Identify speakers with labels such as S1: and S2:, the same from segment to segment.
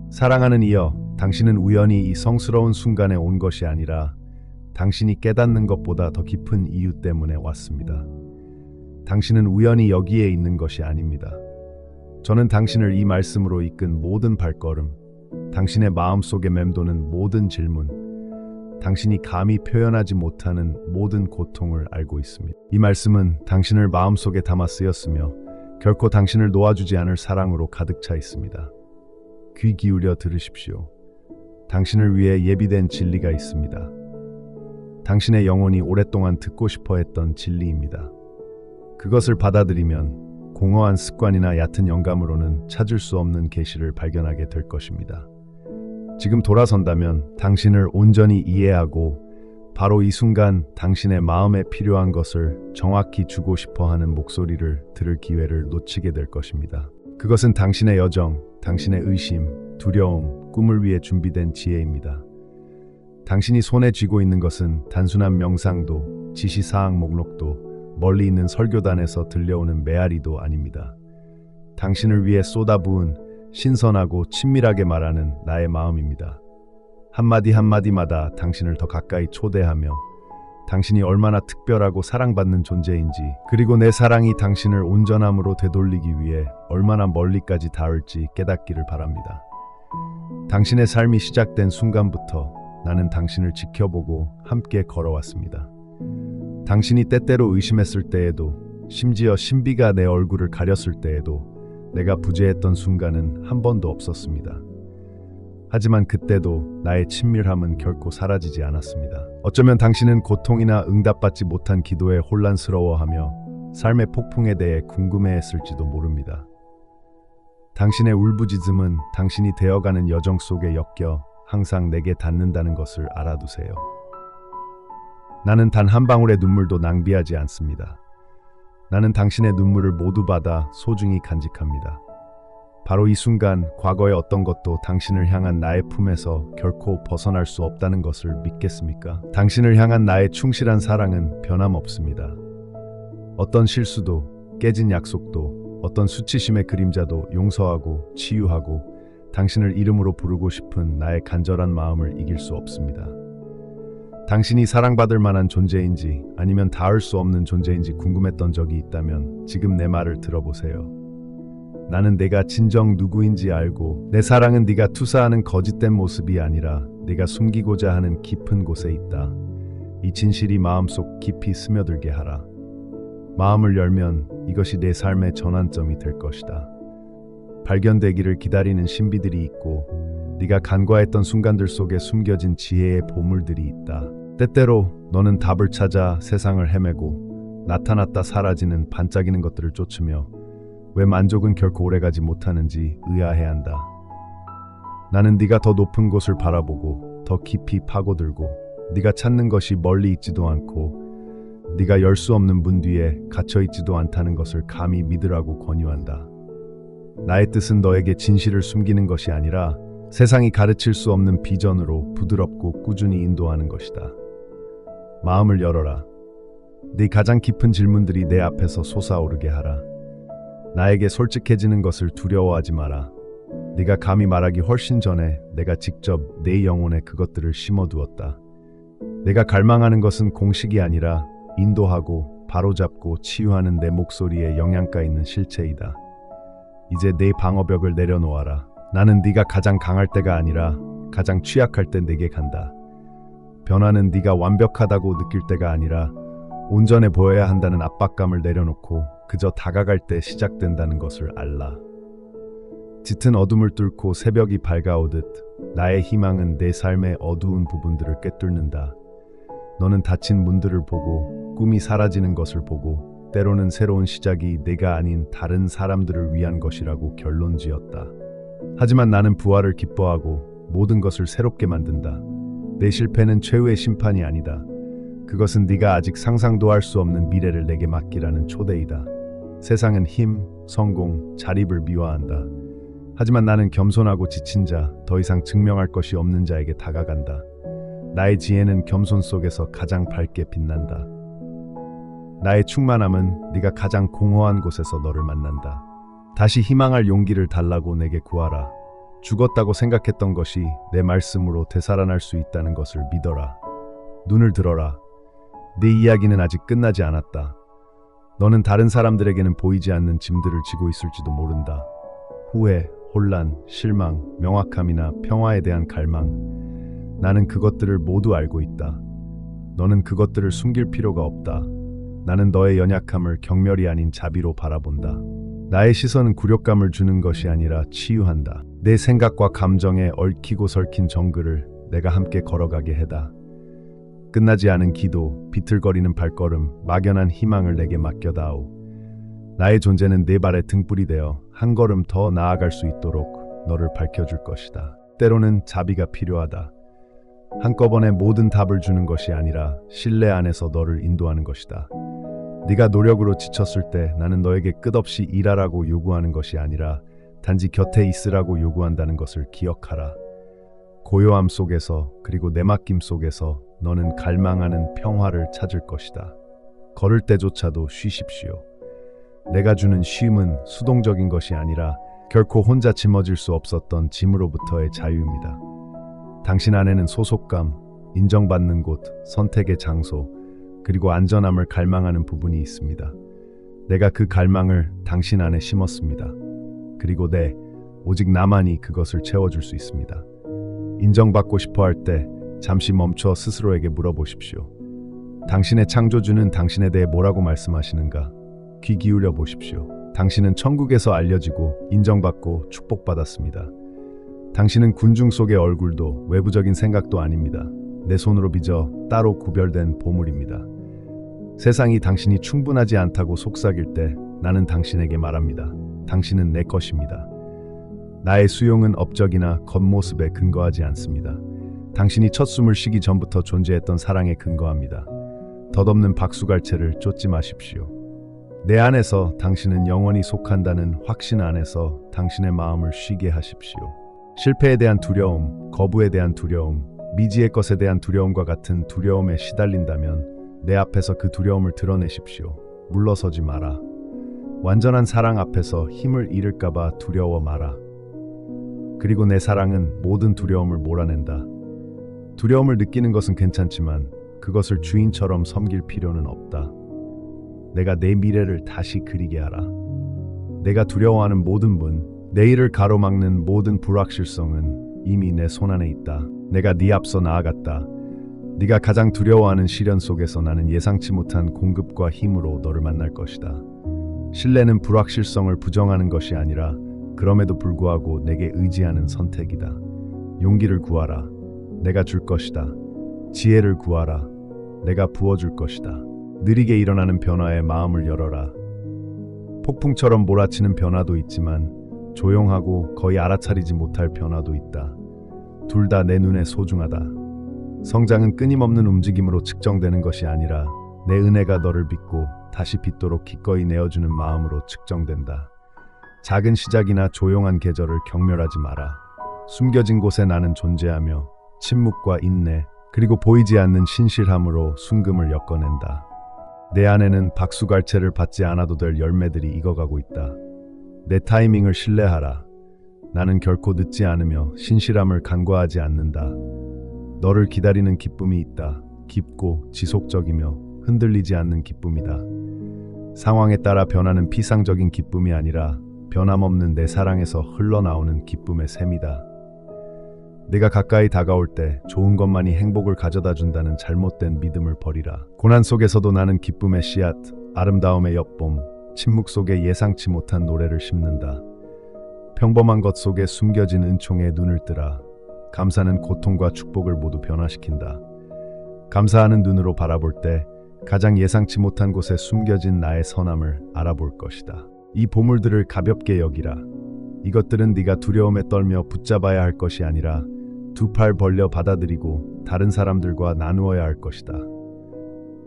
S1: 사랑하는 이여, 당신은 우연히 이 성스러운 순간에 온 것이 아니라 당신이 깨닫는 것보다 더 깊은 이유 때문에 왔습니다. 당신은 우연히 여기에 있는 것이 아닙니다. 저는 당신을 이 말씀으로 이끈 모든 발걸음, 당신의 마음속에 맴도는 모든 질문, 당신이 감히 표현하지 못하는 모든 고통을 알고 있습니다. 이 말씀은 당신을 마음속에 담아 쓰였으며 결코 당신을 놓아주지 않을 사랑으로 가득 차 있습니다. 귀 기울여 들으십시오. 당신을 위해 예비된 진리가 있습니다. 당신의 영혼이 오랫동안 듣고 싶어 했던 진리입니다. 그것을 받아들이면 공허한 습관이나 얕은 영감으로는 찾을 수 없는 계시를 발견하게 될 것입니다. 지금 돌아선다면 당신을 온전히 이해하고 바로 이 순간 당신의 마음에 필요한 것을 정확히 주고 싶어 하는 목소리를 들을 기회를 놓치게 될 것입니다. 그것은 당신의 여정, 당신의 의심, 두려움, 꿈을 위해 준비된 지혜입니다. 당신이 손에 쥐고 있는 것은 단순한 명상도, 지시사항 목록도, 멀리 있는 설교단에서 들려오는 메아리도 아닙니다. 당신을 위해 쏟아부은 신선하고 친밀하게 말하는 나의 마음입니다. 한마디 한마디마다 당신을 더 가까이 초대하며 당신이 얼마나 특별하고 사랑받는 존재인지, 그리고 내 사랑이 당신을 온전함으로 되돌리기 위해 얼마나 멀리까지 닿을지 깨닫기를 바랍니다. 당신의 삶이 시작된 순간부터 나는 당신을 지켜보고 함께 걸어왔습니다. 당신이 때때로 의심했을 때에도, 심지어 신비가 내 얼굴을 가렸을 때에도 내가 부재했던 순간은 한 번도 없었습니다. 하지만 그때도 나의 친밀함은 결코 사라지지 않았습니다. 어쩌면 당신은 고통이나 응답받지 못한 기도에 혼란스러워하며 삶의 폭풍에 대해 궁금해했을지도 모릅니다. 당신의 울부짖음은 당신이 되어가는 여정 속에 엮여 항상 내게 닿는다는 것을 알아두세요. 나는 단 한 방울의 눈물도 낭비하지 않습니다. 나는 당신의 눈물을 모두 받아 소중히 간직합니다. 바로 이 순간 과거의 어떤 것도 당신을 향한 나의 품에서 결코 벗어날 수 없다는 것을 믿겠습니까? 당신을 향한 나의 충실한 사랑은 변함없습니다. 어떤 실수도, 깨진 약속도, 어떤 수치심의 그림자도 용서하고 치유하고 당신을 이름으로 부르고 싶은 나의 간절한 마음을 이길 수 없습니다. 당신이 사랑받을 만한 존재인지 아니면 닿을 수 없는 존재인지 궁금했던 적이 있다면 지금 내 말을 들어보세요. 나는 내가 진정 누구인지 알고, 내 사랑은 네가 투사하는 거짓된 모습이 아니라 네가 숨기고자 하는 깊은 곳에 있다. 이 진실이 마음속 깊이 스며들게 하라. 마음을 열면 이것이 내 삶의 전환점이 될 것이다. 발견되기를 기다리는 신비들이 있고 네가 간과했던 순간들 속에 숨겨진 지혜의 보물들이 있다. 때때로 너는 답을 찾아 세상을 헤매고 나타났다 사라지는 반짝이는 것들을 쫓으며 왜 만족은 결코 오래가지 못하는지 의아해한다. 나는 네가 더 높은 곳을 바라보고 더 깊이 파고들고 네가 찾는 것이 멀리 있지도 않고 네가 열 수 없는 문 뒤에 갇혀있지도 않다는 것을 감히 믿으라고 권유한다. 나의 뜻은 너에게 진실을 숨기는 것이 아니라 세상이 가르칠 수 없는 비전으로 부드럽고 꾸준히 인도하는 것이다. 마음을 열어라. 네 가장 깊은 질문들이 내 앞에서 솟아오르게 하라. 나에게 솔직해지는 것을 두려워하지 마라. 네가 감히 말하기 훨씬 전에 내가 직접 내 영혼에 그것들을 심어두었다. 내가 갈망하는 것은 공식이 아니라 인도하고 바로잡고 치유하는 내 목소리에 영양가 있는 실체이다. 이제 내 방어벽을 내려놓아라. 나는 네가 가장 강할 때가 아니라 가장 취약할 때 내게 간다. 변화는 네가 완벽하다고 느낄 때가 아니라 온전해 보여야 한다는 압박감을 내려놓고 그저 다가갈 때 시작된다는 것을 알라. 짙은 어둠을 뚫고 새벽이 밝아오듯 나의 희망은 내 삶의 어두운 부분들을 꿰뚫는다. 너는 닫힌 문들을 보고 꿈이 사라지는 것을 보고 때로는 새로운 시작이 내가 아닌 다른 사람들을 위한 것이라고 결론지었다. 하지만 나는 부활을 기뻐하고 모든 것을 새롭게 만든다. 내 실패는 최후의 심판이 아니다. 그것은 네가 아직 상상도 할 수 없는 미래를 내게 맡기라는 초대이다. 세상은 힘, 성공, 자립을 미화한다. 하지만 나는 겸손하고 지친 자, 더 이상 증명할 것이 없는 자에게 다가간다. 나의 지혜는 겸손 속에서 가장 밝게 빛난다. 나의 충만함은 네가 가장 공허한 곳에서 너를 만난다. 다시 희망할 용기를 달라고 내게 구하라. 죽었다고 생각했던 것이 내 말씀으로 되살아날 수 있다는 것을 믿어라. 눈을 들어라. 내 이야기는 아직 끝나지 않았다. 너는 다른 사람들에게는 보이지 않는 짐들을 지고 있을지도 모른다. 후회, 혼란, 실망, 명확함이나 평화에 대한 갈망. 나는 그것들을 모두 알고 있다. 너는 그것들을 숨길 필요가 없다. 나는 너의 연약함을 경멸이 아닌 자비로 바라본다. 나의 시선은 굴욕감을 주는 것이 아니라 치유한다. 내 생각과 감정에 얽히고 설킨 정글을 내가 함께 걸어가게 해다. 끝나지 않은 기도, 비틀거리는 발걸음, 막연한 희망을 내게 맡겨다오. 나의 존재는 네 발의 등불이 되어 한 걸음 더 나아갈 수 있도록 너를 밝혀줄 것이다. 때로는 자비가 필요하다. 한꺼번에 모든 답을 주는 것이 아니라 신뢰 안에서 너를 인도하는 것이다. 네가 노력으로 지쳤을 때 나는 너에게 끝없이 일하라고 요구하는 것이 아니라 단지 곁에 있으라고 요구한다는 것을 기억하라. 고요함 속에서 그리고 내 맡김 속에서 너는 갈망하는 평화를 찾을 것이다. 걸을 때조차도 쉬십시오. 내가 주는 쉼은 수동적인 것이 아니라 결코 혼자 짊어질 수 없었던 짐으로부터의 자유입니다. 당신 안에는 소속감, 인정받는 곳, 선택의 장소, 그리고 안전함을 갈망하는 부분이 있습니다. 내가 그 갈망을 당신 안에 심었습니다. 그리고 오직 나만이 그것을 채워줄 수 있습니다. 인정받고 싶어 할 때 잠시 멈춰 스스로에게 물어보십시오. 당신의 창조주는 당신에 대해 뭐라고 말씀하시는가? 귀 기울여 보십시오. 당신은 천국에서 알려지고 인정받고 축복받았습니다. 당신은 군중 속의 얼굴도 외부적인 생각도 아닙니다. 내 손으로 빚어 따로 구별된 보물입니다. 세상이 당신이 충분하지 않다고 속삭일 때 나는 당신에게 말합니다. 당신은 내 것입니다. 나의 수용은 업적이나 겉모습에 근거하지 않습니다. 당신이 첫 숨을 쉬기 전부터 존재했던 사랑에 근거합니다. 덧없는 박수갈채를 쫓지 마십시오. 내 안에서 당신은 영원히 속한다는 확신 안에서 당신의 마음을 쉬게 하십시오. 실패에 대한 두려움, 거부에 대한 두려움, 미지의 것에 대한 두려움과 같은 두려움에 시달린다면 내 앞에서 그 두려움을 드러내십시오. 물러서지 마라. 완전한 사랑 앞에서 힘을 잃을까봐 두려워 마라. 그리고 내 사랑은 모든 두려움을 몰아낸다. 두려움을 느끼는 것은 괜찮지만 그것을 주인처럼 섬길 필요는 없다. 내가 내 미래를 다시 그리게 하라. 내가 두려워하는 모든 분, 내일을 가로막는 모든 불확실성은 이미 내 손안에 있다. 내가 네 앞서 나아갔다. 네가 가장 두려워하는 시련 속에서 나는 예상치 못한 공급과 힘으로 너를 만날 것이다. 신뢰는 불확실성을 부정하는 것이 아니라 그럼에도 불구하고 내게 의지하는 선택이다. 용기를 구하라. 내가 줄 것이다. 지혜를 구하라. 내가 부어줄 것이다. 느리게 일어나는 변화에 마음을 열어라. 폭풍처럼 몰아치는 변화도 있지만 조용하고 거의 알아차리지 못할 변화도 있다. 둘 다 내 눈에 소중하다. 성장은 끊임없는 움직임으로 측정되는 것이 아니라 내 은혜가 너를 믿고 다시 빛도록 기꺼이 내어주는 마음으로 측정된다. 작은 시작이나 조용한 계절을 경멸하지 마라. 숨겨진 곳에 나는 존재하며 침묵과 인내 그리고 보이지 않는 신실함으로 순금을 엮어낸다. 내 안에는 박수갈채를 받지 않아도 될 열매들이 익어가고 있다. 내 타이밍을 신뢰하라. 나는 결코 늦지 않으며 신실함을 간과하지 않는다. 너를 기다리는 기쁨이 있다. 깊고 지속적이며 흔들리지 않는 기쁨이다. 상황에 따라 변하는 피상적인 기쁨이 아니라 변함없는 내 사랑에서 흘러나오는 기쁨의 샘이다. 내가 가까이 다가올 때 좋은 것만이 행복을 가져다 준다는 잘못된 믿음을 버리라. 고난 속에서도 나는 기쁨의 씨앗, 아름다움의 엿봄, 침묵 속에 예상치 못한 노래를 심는다. 평범한 것 속에 숨겨진 은총에 눈을 뜨라. 감사는 고통과 축복을 모두 변화시킨다. 감사하는 눈으로 바라볼 때 가장 예상치 못한 곳에 숨겨진 나의 선함을 알아볼 것이다. 이 보물들을 가볍게 여기라. 이것들은 네가 두려움에 떨며 붙잡아야 할 것이 아니라 두 팔 벌려 받아들이고 다른 사람들과 나누어야 할 것이다.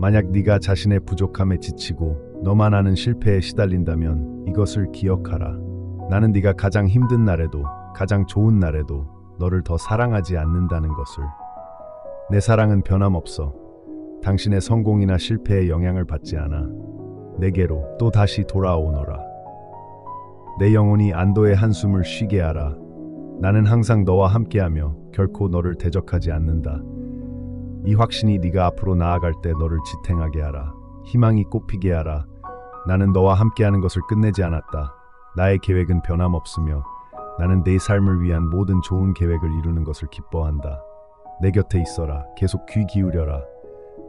S1: 만약 네가 자신의 부족함에 지치고 너만 아는 실패에 시달린다면 이것을 기억하라. 나는 네가 가장 힘든 날에도 가장 좋은 날에도 너를 더 사랑하지 않는다는 것을. 내 사랑은 변함없어. 당신의 성공이나 실패에 영향을 받지 않아. 내게로 또 다시 돌아오너라. 내 영혼이 안도의 한숨을 쉬게 하라. 나는 항상 너와 함께하며 결코 너를 대적하지 않는다. 이 확신이 네가 앞으로 나아갈 때 너를 지탱하게 하라. 희망이 꽃피게 하라. 나는 너와 함께하는 것을 끝내지 않았다. 나의 계획은 변함없으며 나는 내 삶을 위한 모든 좋은 계획을 이루는 것을 기뻐한다. 내 곁에 있어라. 계속 귀 기울여라.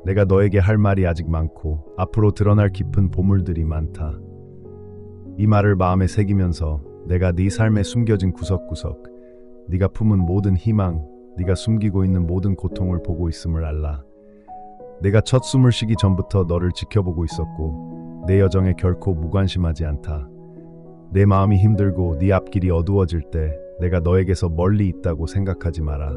S1: 내가 너에게 할 말이 아직 많고 앞으로 드러날 깊은 보물들이 많다. 이 말을 마음에 새기면서 내가 네 삶에 숨겨진 구석구석, 네가 품은 모든 희망, 네가 숨기고 있는 모든 고통을 보고 있음을 알라. 내가 첫 숨을 쉬기 전부터 너를 지켜보고 있었고 내 여정에 결코 무관심하지 않다. 내 마음이 힘들고 네 앞길이 어두워질 때 내가 너에게서 멀리 있다고 생각하지 마라.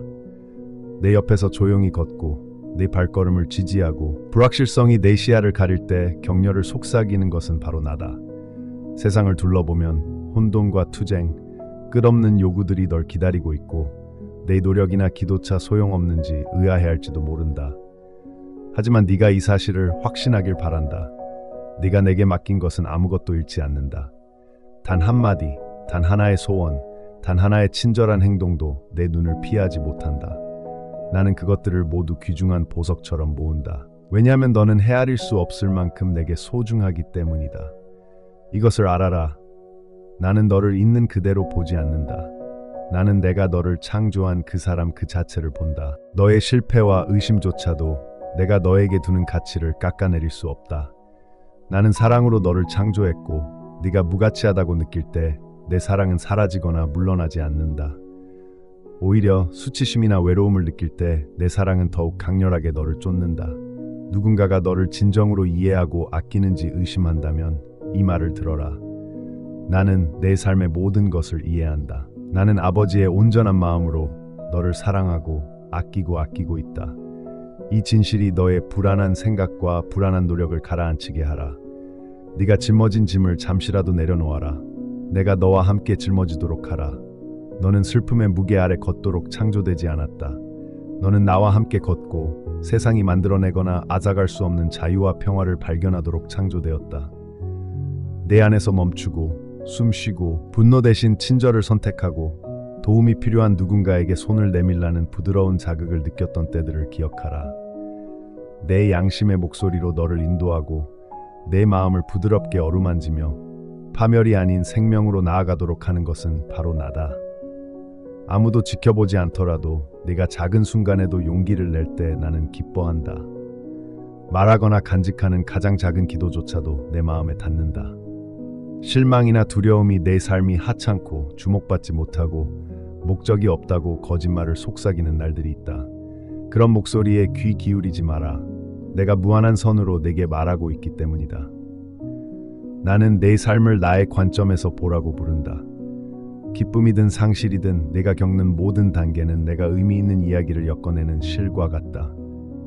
S1: 내 옆에서 조용히 걷고 내 발걸음을 지지하고 불확실성이 내 시야를 가릴 때 격려를 속삭이는 것은 바로 나다. 세상을 둘러보면 혼돈과 투쟁, 끝없는 요구들이 널 기다리고 있고 내 노력이나 기도차 소용없는지 의아해할지도 모른다. 하지만 네가 이 사실을 확신하길 바란다. 네가 내게 맡긴 것은 아무것도 잃지 않는다. 단 한마디, 단 하나의 소원, 단 하나의 친절한 행동도 내 눈을 피하지 못한다. 나는 그것들을 모두 귀중한 보석처럼 모은다. 왜냐하면 너는 헤아릴 수 없을 만큼 내게 소중하기 때문이다. 이것을 알아라. 나는 너를 있는 그대로 보지 않는다. 나는 내가 너를 창조한 그 사람 그 자체를 본다. 너의 실패와 의심조차도 내가 너에게 두는 가치를 깎아내릴 수 없다. 나는 사랑으로 너를 창조했고 네가 무가치하다고 느낄 때 내 사랑은 사라지거나 물러나지 않는다. 오히려 수치심이나 외로움을 느낄 때 내 사랑은 더욱 강렬하게 너를 쫓는다. 누군가가 너를 진정으로 이해하고 아끼는지 의심한다면 이 말을 들어라. 나는 내 삶의 모든 것을 이해한다. 나는 아버지의 온전한 마음으로 너를 사랑하고 아끼고 있다. 이 진실이 너의 불안한 생각과 불안한 노력을 가라앉히게 하라. 네가 짊어진 짐을 잠시라도 내려놓아라. 내가 너와 함께 짊어지도록 하라. 너는 슬픔의 무게 아래 걷도록 창조되지 않았다. 너는 나와 함께 걷고 세상이 만들어내거나 앗아갈 수 없는 자유와 평화를 발견하도록 창조되었다. 내 안에서 멈추고 숨쉬고 분노 대신 친절을 선택하고 도움이 필요한 누군가에게 손을 내밀라는 부드러운 자극을 느꼈던 때들을 기억하라. 내 양심의 목소리로 너를 인도하고 내 마음을 부드럽게 어루만지며 파멸이 아닌 생명으로 나아가도록 하는 것은 바로 나다. 아무도 지켜보지 않더라도 네가 작은 순간에도 용기를 낼 때 나는 기뻐한다. 말하거나 간직하는 가장 작은 기도조차도 내 마음에 닿는다. 실망이나 두려움이 내 삶이 하찮고 주목받지 못하고 목적이 없다고 거짓말을 속삭이는 날들이 있다. 그런 목소리에 귀 기울이지 마라. 내가 무한한 선으로 내게 말하고 있기 때문이다. 나는 내 삶을 나의 관점에서 보라고 부른다. 기쁨이든 상실이든 내가 겪는 모든 단계는 내가 의미 있는 이야기를 엮어내는 실과 같다.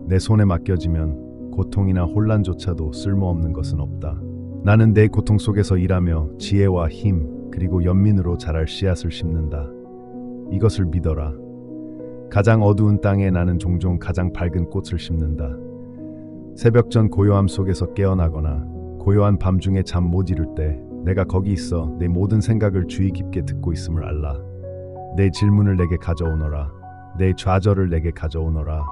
S1: 내 손에 맡겨지면 고통이나 혼란조차도 쓸모없는 것은 없다. 나는 내 고통 속에서 일하며 지혜와 힘 그리고 연민으로 자랄 씨앗을 심는다. 이것을 믿어라. 가장 어두운 땅에 나는 종종 가장 밝은 꽃을 심는다. 새벽 전 고요함 속에서 깨어나거나 고요한 밤중에 잠 못 이룰 때 내가 거기 있어 내 모든 생각을 주의 깊게 듣고 있음을 알라. 내 질문을 내게 가져오너라. 내 좌절을 내게 가져오너라.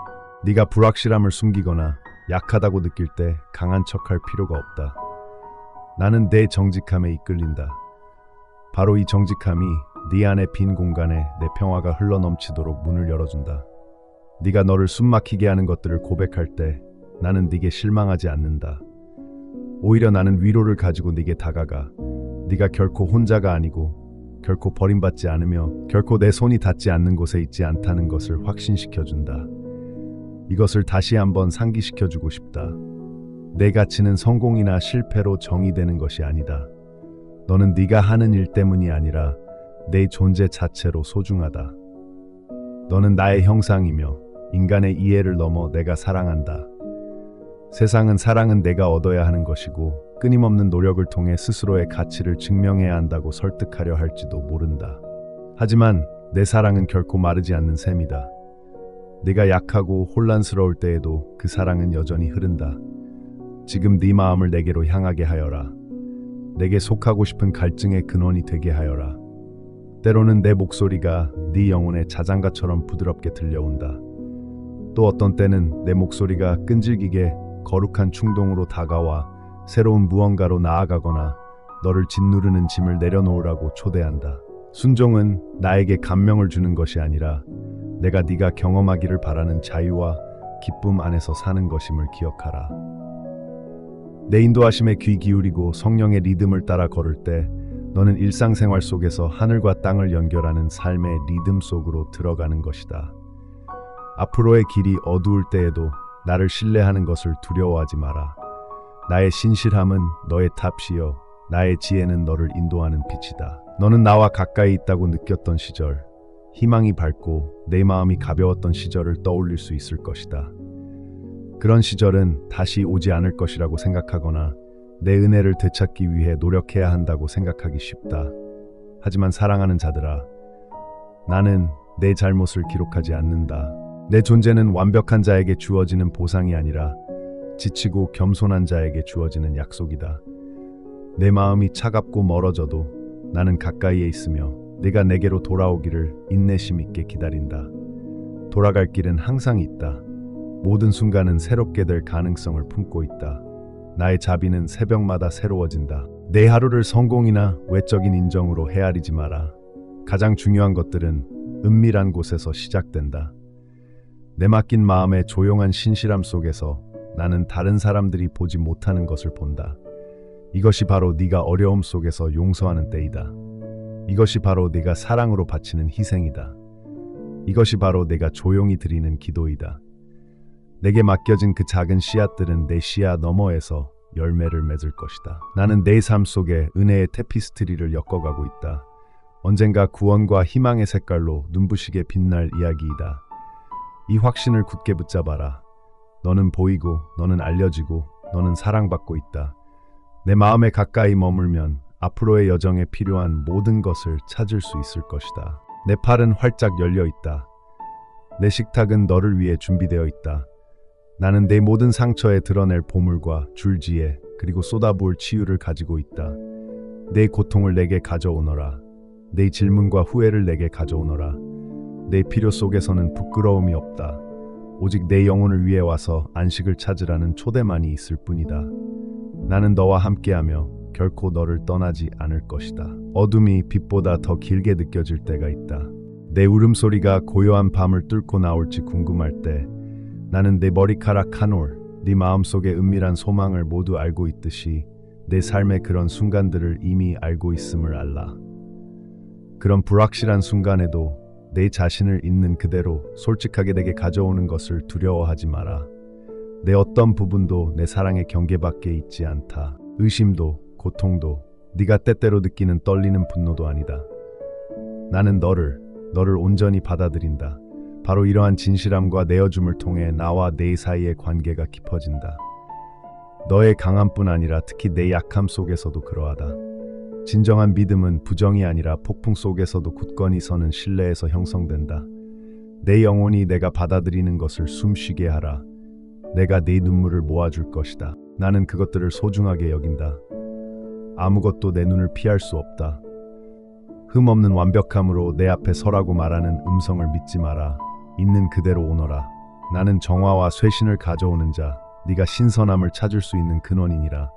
S1: 네가 불확실함을 숨기거나 약하다고 느낄 때 강한 척할 필요가 없다. 나는 내 정직함에 이끌린다. 바로 이 정직함이 네 안의 빈 공간에 내 평화가 흘러넘치도록 문을 열어준다. 네가 너를 숨막히게 하는 것들을 고백할 때 나는 네게 실망하지 않는다. 오히려 나는 위로를 가지고 네게 다가가 네가 결코 혼자가 아니고 결코 버림받지 않으며 결코 내 손이 닿지 않는 곳에 있지 않다는 것을 확신시켜준다. 이것을 다시 한번 상기시켜주고 싶다. 내 가치는 성공이나 실패로 정의되는 것이 아니다. 너는 네가 하는 일 때문이 아니라 내 존재 자체로 소중하다. 너는 나의 형상이며 인간의 이해를 넘어 내가 사랑한다. 세상은 사랑은 내가 얻어야 하는 것이고 끊임없는 노력을 통해 스스로의 가치를 증명해야 한다고 설득하려 할지도 모른다. 하지만 내 사랑은 결코 마르지 않는 샘이다. 네가 약하고 혼란스러울 때에도 그 사랑은 여전히 흐른다. 지금 네 마음을 내게로 향하게 하여라. 내게 속하고 싶은 갈증의 근원이 되게 하여라. 때로는 내 목소리가 네 영혼의 자장가처럼 부드럽게 들려온다. 또 어떤 때는 내 목소리가 끈질기게 거룩한 충동으로 다가와 새로운 무언가로 나아가거나 너를 짓누르는 짐을 내려놓으라고 초대한다. 순종은 나에게 감명을 주는 것이 아니라 내가 네가 경험하기를 바라는 자유와 기쁨 안에서 사는 것임을 기억하라. 내 인도하심에 귀 기울이고 성령의 리듬을 따라 걸을 때 너는 일상생활 속에서 하늘과 땅을 연결하는 삶의 리듬 속으로 들어가는 것이다. 앞으로의 길이 어두울 때에도 나를 신뢰하는 것을 두려워하지 마라. 나의 신실함은 너의 탑시여 나의 지혜는 너를 인도하는 빛이다. 너는 나와 가까이 있다고 느꼈던 시절, 희망이 밝고 내 마음이 가벼웠던 시절을 떠올릴 수 있을 것이다. 그런 시절은 다시 오지 않을 것이라고 생각하거나 내 은혜를 되찾기 위해 노력해야 한다고 생각하기 쉽다. 하지만 사랑하는 자들아, 나는 내 잘못을 기록하지 않는다. 내 존재는 완벽한 자에게 주어지는 보상이 아니라 지치고 겸손한 자에게 주어지는 약속이다. 내 마음이 차갑고 멀어져도 나는 가까이에 있으며 네가 내게로 돌아오기를 인내심 있게 기다린다. 돌아갈 길은 항상 있다. 모든 순간은 새롭게 될 가능성을 품고 있다. 나의 자비는 새벽마다 새로워진다. 내 하루를 성공이나 외적인 인정으로 헤아리지 마라. 가장 중요한 것들은 은밀한 곳에서 시작된다. 내 맡긴 마음의 조용한 신실함 속에서 나는 다른 사람들이 보지 못하는 것을 본다. 이것이 바로 네가 어려움 속에서 용서하는 때이다. 이것이 바로 네가 사랑으로 바치는 희생이다. 이것이 바로 내가 조용히 드리는 기도이다. 내게 맡겨진 그 작은 씨앗들은 내 시야 너머에서 열매를 맺을 것이다. 나는 내 삶 속에 은혜의 테피스트리를 엮어가고 있다. 언젠가 구원과 희망의 색깔로 눈부시게 빛날 이야기이다. 이 확신을 굳게 붙잡아라. 너는 보이고, 너는 알려지고, 너는 사랑받고 있다. 내 마음에 가까이 머물면 앞으로의 여정에 필요한 모든 것을 찾을 수 있을 것이다. 내 팔은 활짝 열려 있다. 내 식탁은 너를 위해 준비되어 있다. 나는 내 모든 상처에 드러낼 보물과 줄지혜 그리고 쏟아부을 치유를 가지고 있다. 내 고통을 내게 가져오너라. 내 질문과 후회를 내게 가져오너라. 내 필요 속에서는 부끄러움이 없다. 오직 내 영혼을 위해 와서 안식을 찾으라는 초대만이 있을 뿐이다. 나는 너와 함께하며 결코 너를 떠나지 않을 것이다. 어둠이 빛보다 더 길게 느껴질 때가 있다. 내 울음소리가 고요한 밤을 뚫고 나올지 궁금할 때 나는 내 머리카락 한 올, 네 마음속의 은밀한 소망을 모두 알고 있듯이 내 삶의 그런 순간들을 이미 알고 있음을 알라. 그런 불확실한 순간에도 내 자신을 있는 그대로 솔직하게 내게 가져오는 것을 두려워하지 마라. 내 어떤 부분도 내 사랑의 경계 밖에 있지 않다. 의심도 고통도 네가 때때로 느끼는 떨리는 분노도 아니다. 나는 너를 온전히 받아들인다. 바로 이러한 진실함과 내어줌을 통해 나와 내 사이의 관계가 깊어진다. 너의 강함뿐 아니라 특히 내 약함 속에서도 그러하다. 진정한 믿음은 부정이 아니라 폭풍 속에서도 굳건히 서는 신뢰에서 형성된다. 내 영혼이 내가 받아들이는 것을 숨쉬게 하라. 내가 네 눈물을 모아줄 것이다. 나는 그것들을 소중하게 여긴다. 아무것도 내 눈을 피할 수 없다. 흠없는 완벽함으로 내 앞에 서라고 말하는 음성을 믿지 마라. 있는 그대로 오너라. 나는 정화와 쇄신을 가져오는 자, 네가 신선함을 찾을 수 있는 근원이니라.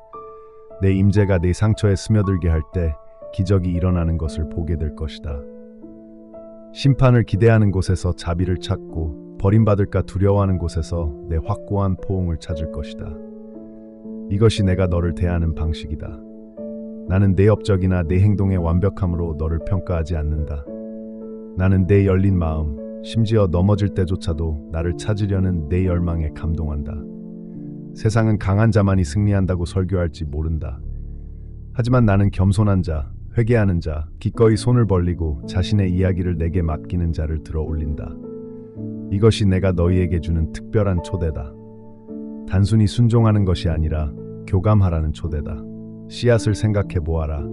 S1: 내 임재가 내 상처에 스며들게 할 때 기적이 일어나는 것을 보게 될 것이다. 심판을 기대하는 곳에서 자비를 찾고 버림받을까 두려워하는 곳에서 내 확고한 포옹을 찾을 것이다. 이것이 내가 너를 대하는 방식이다. 나는 내 업적이나 내 행동의 완벽함으로 너를 평가하지 않는다. 나는 내 열린 마음, 심지어 넘어질 때조차도 나를 찾으려는 내 열망에 감동한다. 세상은 강한 자만이 승리한다고 설교할지 모른다. 하지만 나는 겸손한 자, 회개하는 자, 기꺼이 손을 벌리고 자신의 이야기를 내게 맡기는 자를 들어 올린다. 이것이 내가 너희에게 주는 특별한 초대다. 단순히 순종하는 것이 아니라 교감하라는 초대다. 씨앗을 생각해 보아라.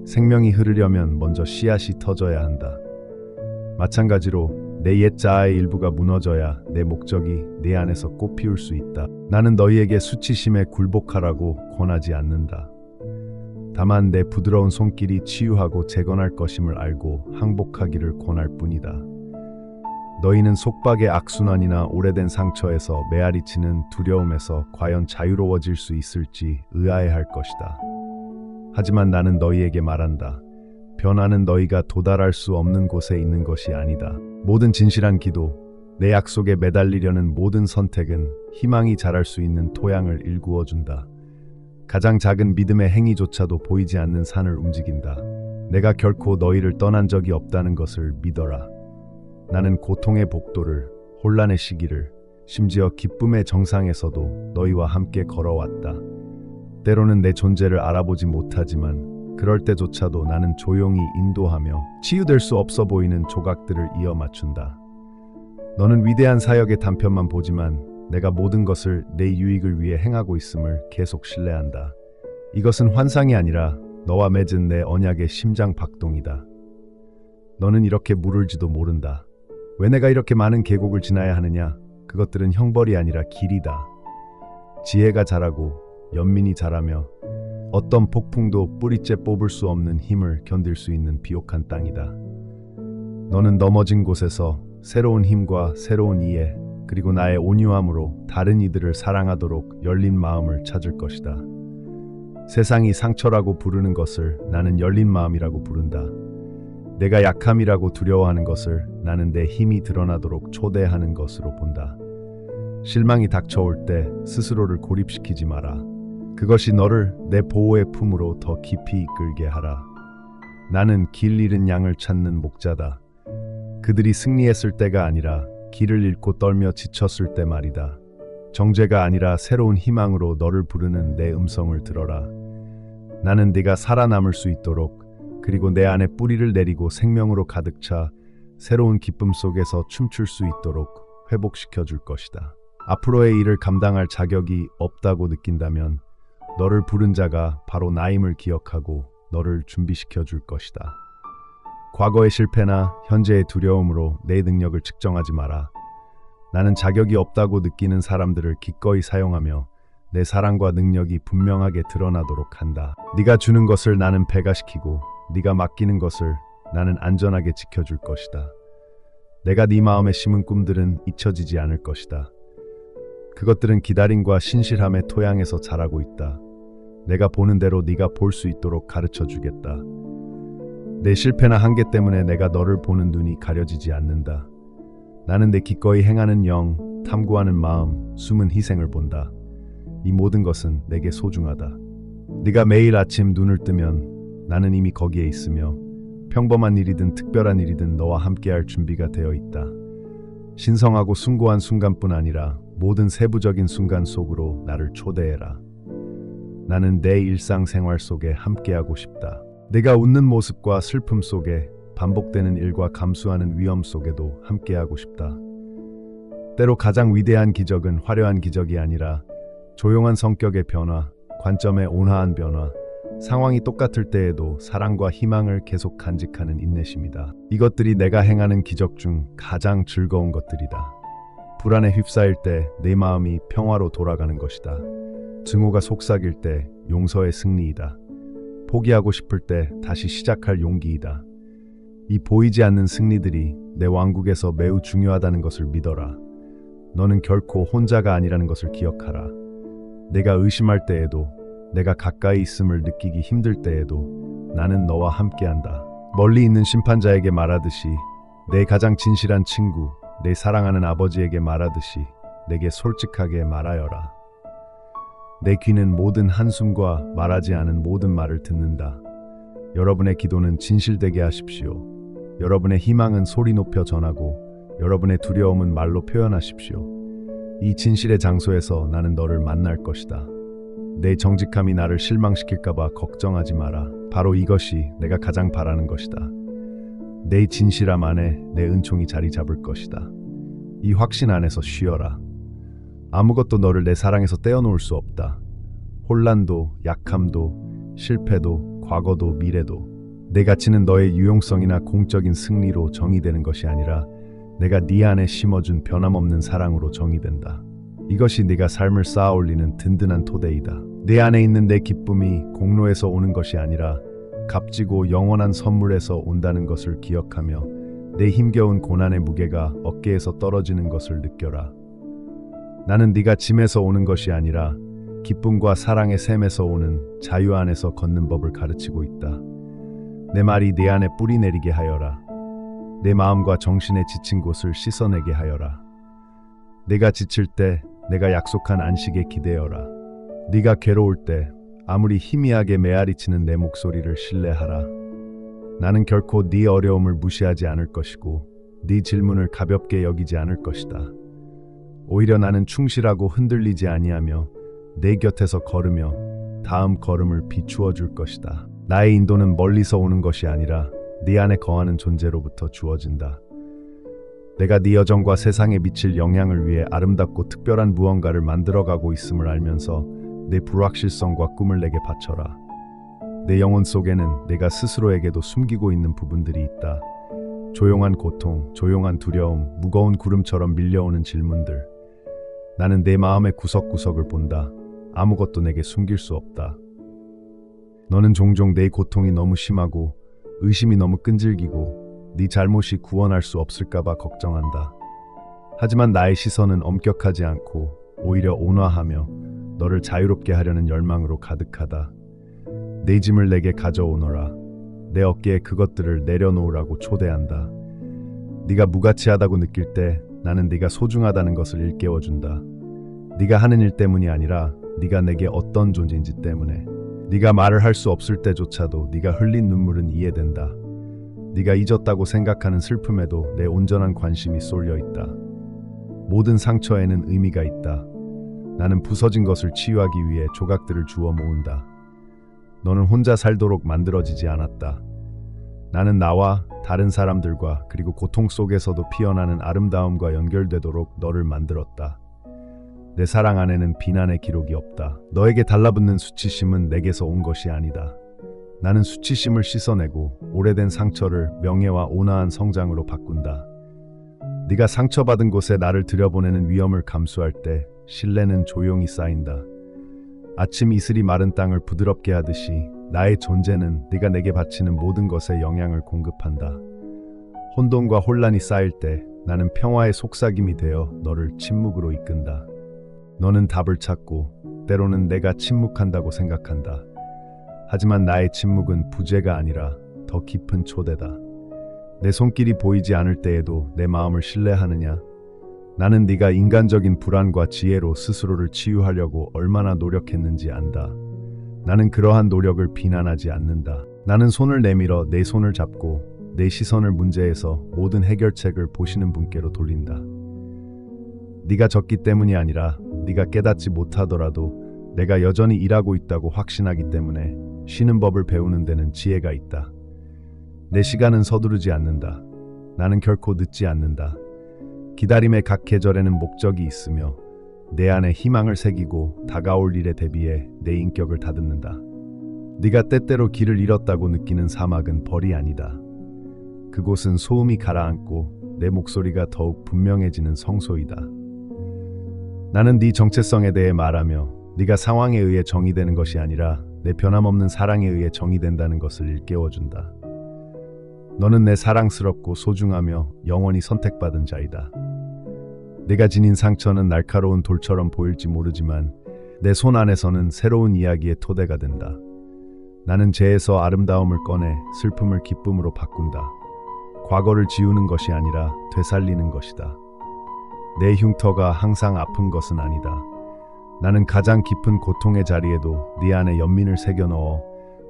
S1: 생명이 흐르려면 먼저 씨앗이 터져야 한다. 마찬가지로 내 옛 자아의 일부가 무너져야 내 목적이 내 안에서 꽃 피울 수 있다. 나는 너희에게 수치심에 굴복하라고 권하지 않는다. 다만 내 부드러운 손길이 치유하고 재건할 것임을 알고 항복하기를 권할 뿐이다. 너희는 속박의 악순환이나 오래된 상처에서 메아리치는 두려움에서 과연 자유로워질 수 있을지 의아해할 것이다. 하지만 나는 너희에게 말한다. 변화는 너희가 도달할 수 없는 곳에 있는 것이 아니다. 모든 진실한 기도, 내 약속에 매달리려는 모든 선택은 희망이 자랄 수 있는 토양을 일구어준다. 가장 작은 믿음의 행위조차도 보이지 않는 산을 움직인다. 내가 결코 너희를 떠난 적이 없다는 것을 믿어라. 나는 고통의 복도를, 혼란의 시기를, 심지어 기쁨의 정상에서도 너희와 함께 걸어왔다. 때로는 내 존재를 알아보지 못하지만 그럴 때조차도 나는 조용히 인도하며 치유될 수 없어 보이는 조각들을 이어 맞춘다. 너는 위대한 사역의 단편만 보지만 내가 모든 것을 내 유익을 위해 행하고 있음을 계속 신뢰한다. 이것은 환상이 아니라 너와 맺은 내 언약의 심장 박동이다. 너는 이렇게 물을지도 모른다. 왜 내가 이렇게 많은 계곡을 지나야 하느냐? 그것들은 형벌이 아니라 길이다. 지혜가 자라고 연민이 자라며 어떤 폭풍도 뿌리째 뽑을 수 없는 힘을 견딜 수 있는 비옥한 땅이다. 너는 넘어진 곳에서 새로운 힘과 새로운 이해, 그리고 나의 온유함으로 다른 이들을 사랑하도록 열린 마음을 찾을 것이다. 세상이 상처라고 부르는 것을 나는 열린 마음이라고 부른다. 내가 약함이라고 두려워하는 것을 나는 내 힘이 드러나도록 초대하는 것으로 본다. 실망이 닥쳐올 때 스스로를 고립시키지 마라. 그것이 너를 내 보호의 품으로 더 깊이 이끌게 하라. 나는 길 잃은 양을 찾는 목자다. 그들이 승리했을 때가 아니라 길을 잃고 떨며 지쳤을 때 말이다. 정죄가 아니라 새로운 희망으로 너를 부르는 내 음성을 들어라. 나는 네가 살아남을 수 있도록, 그리고 내 안에 뿌리를 내리고 생명으로 가득 차 새로운 기쁨 속에서 춤출 수 있도록 회복시켜 줄 것이다. 앞으로의 일을 감당할 자격이 없다고 느낀다면 너를 부른 자가 바로 나임을 기억하고 너를 준비시켜 줄 것이다. 과거의 실패나 현재의 두려움으로 내 능력을 측정하지 마라. 나는 자격이 없다고 느끼는 사람들을 기꺼이 사용하며 내 사랑과 능력이 분명하게 드러나도록 한다. 네가 주는 것을 나는 배가시키고 네가 맡기는 것을 나는 안전하게 지켜줄 것이다. 내가 네 마음에 심은 꿈들은 잊혀지지 않을 것이다. 그것들은 기다림과 신실함의 토양에서 자라고 있다. 내가 보는 대로 네가 볼 수 있도록 가르쳐 주겠다. 내 실패나 한계 때문에 내가 너를 보는 눈이 가려지지 않는다. 나는 내 기꺼이 행하는 영, 탐구하는 마음, 숨은 희생을 본다. 이 모든 것은 내게 소중하다. 네가 매일 아침 눈을 뜨면 나는 이미 거기에 있으며 평범한 일이든 특별한 일이든 너와 함께할 준비가 되어 있다. 신성하고 숭고한 순간뿐 아니라 모든 세부적인 순간 속으로 나를 초대해라. 나는 내 일상생활 속에 함께하고 싶다. 내가 웃는 모습과 슬픔 속에, 반복되는 일과 감수하는 위험 속에도 함께하고 싶다. 때로 가장 위대한 기적은 화려한 기적이 아니라 조용한 성격의 변화, 관점의 온화한 변화, 상황이 똑같을 때에도 사랑과 희망을 계속 간직하는 인내심이다. 이것들이 내가 행하는 기적 중 가장 즐거운 것들이다. 불안에 휩싸일 때 내 마음이 평화로 돌아가는 것이다. 증오가 속삭일 때 용서의 승리이다. 포기하고 싶을 때 다시 시작할 용기이다. 이 보이지 않는 승리들이 내 왕국에서 매우 중요하다는 것을 믿어라. 너는 결코 혼자가 아니라는 것을 기억하라. 내가 의심할 때에도, 내가 가까이 있음을 느끼기 힘들 때에도 나는 너와 함께한다. 멀리 있는 심판자에게 말하듯이, 내 가장 진실한 친구, 내 사랑하는 아버지에게 말하듯이 내게 솔직하게 말하여라. 내 귀는 모든 한숨과 말하지 않은 모든 말을 듣는다. 여러분의 기도는 진실되게 하십시오. 여러분의 희망은 소리 높여 전하고 여러분의 두려움은 말로 표현하십시오. 이 진실의 장소에서 나는 너를 만날 것이다. 내 정직함이 나를 실망시킬까봐 걱정하지 마라. 바로 이것이 내가 가장 바라는 것이다. 내 진실함 안에 내 은총이 자리 잡을 것이다. 이 확신 안에서 쉬어라. 아무것도 너를 내 사랑에서 떼어놓을 수 없다. 혼란도, 약함도, 실패도, 과거도, 미래도. 내 가치는 너의 유용성이나 공적인 승리로 정의되는 것이 아니라 내가 네 안에 심어준 변함없는 사랑으로 정의된다. 이것이 네가 삶을 쌓아 올리는 든든한 토대이다. 내 안에 있는 내 기쁨이 공로에서 오는 것이 아니라 값지고 영원한 선물에서 온다는 것을 기억하며 내 힘겨운 고난의 무게가 어깨에서 떨어지는 것을 느껴라. 나는 네가 짐에서 오는 것이 아니라 기쁨과 사랑의 샘에서 오는 자유 안에서 걷는 법을 가르치고 있다. 내 말이 네 안에 뿌리 내리게 하여라. 내 마음과 정신에 지친 곳을 씻어내게 하여라. 내가 지칠 때 내가 약속한 안식에 기대어라. 네가 괴로울 때 아무리 희미하게 메아리치는 내 목소리를 신뢰하라. 나는 결코 네 어려움을 무시하지 않을 것이고 네 질문을 가볍게 여기지 않을 것이다. 오히려 나는 충실하고 흔들리지 아니하며 내 곁에서 걸으며 다음 걸음을 비추어 줄 것이다. 나의 인도는 멀리서 오는 것이 아니라 네 안에 거하는 존재로부터 주어진다. 내가 네 여정과 세상에 미칠 영향을 위해 아름답고 특별한 무언가를 만들어가고 있음을 알면서 내 불확실성과 꿈을 내게 바쳐라. 내 영혼 속에는 내가 스스로에게도 숨기고 있는 부분들이 있다. 조용한 고통, 조용한 두려움, 무거운 구름처럼 밀려오는 질문들. 나는 내 마음의 구석구석을 본다. 아무것도 내게 숨길 수 없다. 너는 종종 내 고통이 너무 심하고 의심이 너무 끈질기고 네 잘못이 구원할 수 없을까봐 걱정한다. 하지만 나의 시선은 엄격하지 않고 오히려 온화하며 너를 자유롭게 하려는 열망으로 가득하다. 내 짐을 내게 가져오너라. 내 어깨에 그것들을 내려놓으라고 초대한다. 네가 무가치하다고 느낄 때 나는 네가 소중하다는 것을 일깨워준다. 네가 하는 일 때문이 아니라 네가 내게 어떤 존재인지 때문에. 네가 말을 할 수 없을 때조차도 네가 흘린 눈물은 이해된다. 네가 잊었다고 생각하는 슬픔에도 내 온전한 관심이 쏠려 있다. 모든 상처에는 의미가 있다. 나는 부서진 것을 치유하기 위해 조각들을 주워 모은다. 너는 혼자 살도록 만들어지지 않았다. 나는 나와 다른 사람들과 그리고 고통 속에서도 피어나는 아름다움과 연결되도록 너를 만들었다. 내 사랑 안에는 비난의 기록이 없다. 너에게 달라붙는 수치심은 내게서 온 것이 아니다. 나는 수치심을 씻어내고 오래된 상처를 명예와 온화한 성장으로 바꾼다. 네가 상처받은 곳에 나를 들여보내는 위험을 감수할 때 신뢰는 조용히 쌓인다. 아침 이슬이 마른 땅을 부드럽게 하듯이 나의 존재는 네가 내게 바치는 모든 것에 영향을 공급한다. 혼돈과 혼란이 쌓일 때 나는 평화의 속삭임이 되어 너를 침묵으로 이끈다. 너는 답을 찾고 때로는 내가 침묵한다고 생각한다. 하지만 나의 침묵은 부재가 아니라 더 깊은 초대다. 내 손길이 보이지 않을 때에도 내 마음을 신뢰하느냐? 나는 네가 인간적인 불안과 지혜로 스스로를 치유하려고 얼마나 노력했는지 안다. 나는 그러한 노력을 비난하지 않는다. 나는 손을 내밀어 내 손을 잡고 내 시선을 문제에서 모든 해결책을 보시는 분께로 돌린다. 네가 졌기 때문이 아니라 네가 깨닫지 못하더라도 내가 여전히 일하고 있다고 확신하기 때문에 쉬는 법을 배우는 데는 지혜가 있다. 내 시간은 서두르지 않는다. 나는 결코 늦지 않는다. 기다림의 각 계절에는 목적이 있으며 내 안에 희망을 새기고 다가올 일에 대비해 내 인격을 다듬는다. 네가 때때로 길을 잃었다고 느끼는 사막은 벌이 아니다. 그곳은 소음이 가라앉고 내 목소리가 더욱 분명해지는 성소이다. 나는 네 정체성에 대해 말하며 네가 상황에 의해 정의되는 것이 아니라 내 변함없는 사랑에 의해 정의된다는 것을 일깨워준다. 너는 내 사랑스럽고 소중하며 영원히 선택받은 자이다. 내가 지닌 상처는 날카로운 돌처럼 보일지 모르지만 내 손 안에서는 새로운 이야기의 토대가 된다. 나는 죄에서 아름다움을 꺼내 슬픔을 기쁨으로 바꾼다. 과거를 지우는 것이 아니라 되살리는 것이다. 내 흉터가 항상 아픈 것은 아니다. 나는 가장 깊은 고통의 자리에도 네 안에 연민을 새겨 넣어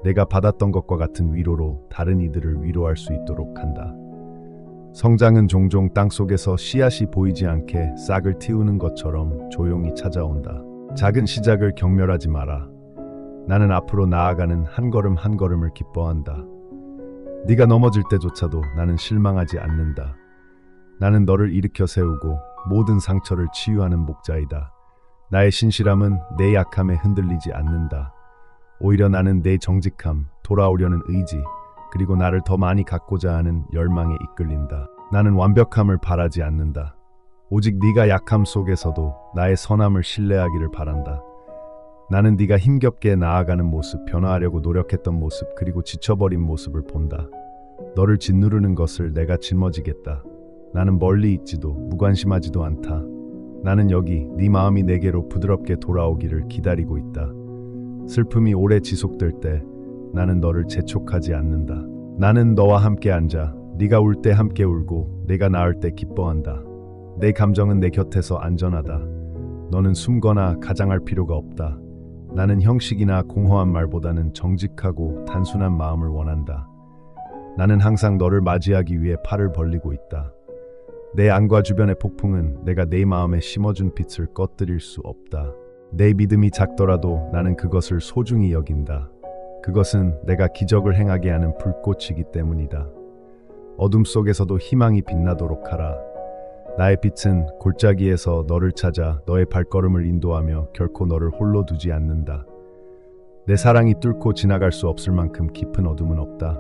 S1: 내가 받았던 것과 같은 위로로 다른 이들을 위로할 수 있도록 한다. 성장은 종종 땅속에서 씨앗이 보이지 않게 싹을 틔우는 것처럼 조용히 찾아온다. 작은 시작을 경멸하지 마라. 나는 앞으로 나아가는 한 걸음 한 걸음을 기뻐한다. 네가 넘어질 때조차도 나는 실망하지 않는다. 나는 너를 일으켜 세우고 모든 상처를 치유하는 목자이다. 나의 신실함은 내 약함에 흔들리지 않는다. 오히려 나는 내 정직함, 돌아오려는 의지, 그리고 나를 더 많이 갖고자 하는 열망에 이끌린다. 나는 완벽함을 바라지 않는다. 오직 네가 약함 속에서도 나의 선함을 신뢰하기를 바란다. 나는 네가 힘겹게 나아가는 모습, 변화하려고 노력했던 모습, 그리고 지쳐버린 모습을 본다. 너를 짓누르는 것을 내가 짊어지겠다. 나는 멀리 있지도 무관심하지도 않다. 나는 여기 네 마음이 내게로 부드럽게 돌아오기를 기다리고 있다. 슬픔이 오래 지속될 때 나는 너를 재촉하지 않는다. 나는 너와 함께 앉아 네가 울 때 함께 울고 내가 나을 때 기뻐한다. 내 감정은 내 곁에서 안전하다. 너는 숨거나 가장할 필요가 없다. 나는 형식이나 공허한 말보다는 정직하고 단순한 마음을 원한다. 나는 항상 너를 맞이하기 위해 팔을 벌리고 있다. 내 안과 주변의 폭풍은 내가 내 마음에 심어준 빛을 꺼뜨릴 수 없다. 내 믿음이 작더라도 나는 그것을 소중히 여긴다. 그것은 내가 기적을 행하게 하는 불꽃이기 때문이다. 어둠 속에서도 희망이 빛나도록 하라. 나의 빛은 골짜기에서 너를 찾아 너의 발걸음을 인도하며 결코 너를 홀로 두지 않는다. 내 사랑이 뚫고 지나갈 수 없을 만큼 깊은 어둠은 없다.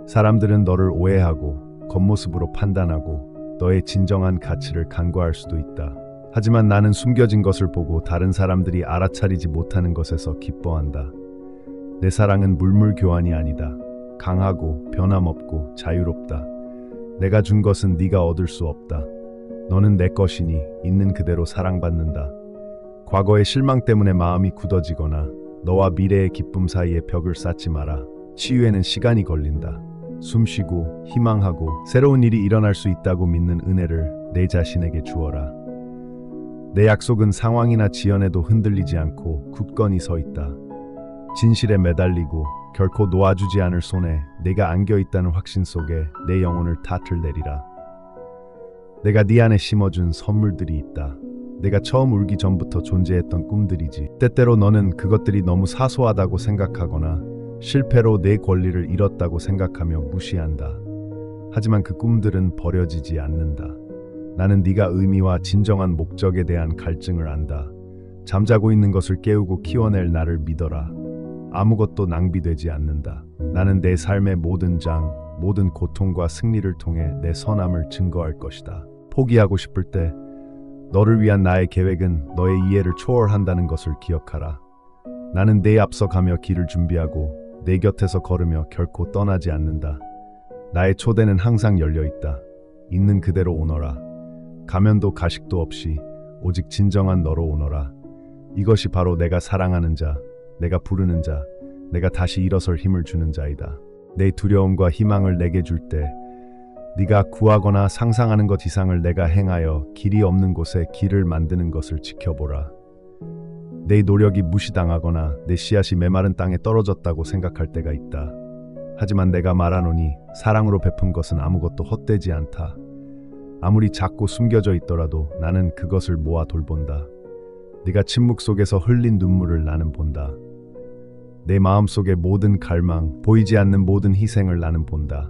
S1: 사람들은 너를 오해하고 겉모습으로 판단하고 너의 진정한 가치를 간과할 수도 있다. 하지만 나는 숨겨진 것을 보고 다른 사람들이 알아차리지 못하는 것에서 기뻐한다. 내 사랑은 물물 교환이 아니다. 강하고 변함없고 자유롭다. 내가 준 것은 네가 얻을 수 없다. 너는 내 것이니 있는 그대로 사랑받는다. 과거의 실망 때문에 마음이 굳어지거나 너와 미래의 기쁨 사이에 벽을 쌓지 마라. 치유에는 시간이 걸린다. 숨쉬고 희망하고 새로운 일이 일어날 수 있다고 믿는 은혜를 내 자신에게 주어라. 내 약속은 상황이나 지연에도 흔들리지 않고 굳건히 서 있다. 진실에 매달리고 결코 놓아주지 않을 손에 내가 안겨있다는 확신 속에 내 영혼을 탓을 내리라. 내가 네 안에 심어준 선물들이 있다. 내가 처음 울기 전부터 존재했던 꿈들이지. 때때로 너는 그것들이 너무 사소하다고 생각하거나 실패로 내 권리를 잃었다고 생각하며 무시한다. 하지만 그 꿈들은 버려지지 않는다. 나는 네가 의미와 진정한 목적에 대한 갈증을 안다. 잠자고 있는 것을 깨우고 키워낼 나를 믿어라. 아무것도 낭비되지 않는다. 나는 내 삶의 모든 장, 모든 고통과 승리를 통해 내 선함을 증거할 것이다. 포기하고 싶을 때 너를 위한 나의 계획은 너의 이해를 초월한다는 것을 기억하라. 나는 내 앞서 가며 길을 준비하고 내 곁에서 걸으며 결코 떠나지 않는다. 나의 초대는 항상 열려있다. 있는 그대로 오너라. 가면도 가식도 없이 오직 진정한 너로 오너라. 이것이 바로 내가 사랑하는 자, 내가 부르는 자, 내가 다시 일어설 힘을 주는 자이다. 내 두려움과 희망을 내게 줄 때 네가 구하거나 상상하는 것 이상을 내가 행하여 길이 없는 곳에 길을 만드는 것을 지켜보라. 내 노력이 무시당하거나 내 씨앗이 메마른 땅에 떨어졌다고 생각할 때가 있다. 하지만 내가 말하노니 사랑으로 베푼 것은 아무것도 헛되지 않다. 아무리 작고 숨겨져 있더라도 나는 그것을 모아 돌본다. 네가 침묵 속에서 흘린 눈물을 나는 본다. 내 마음속의 모든 갈망, 보이지 않는 모든 희생을 나는 본다.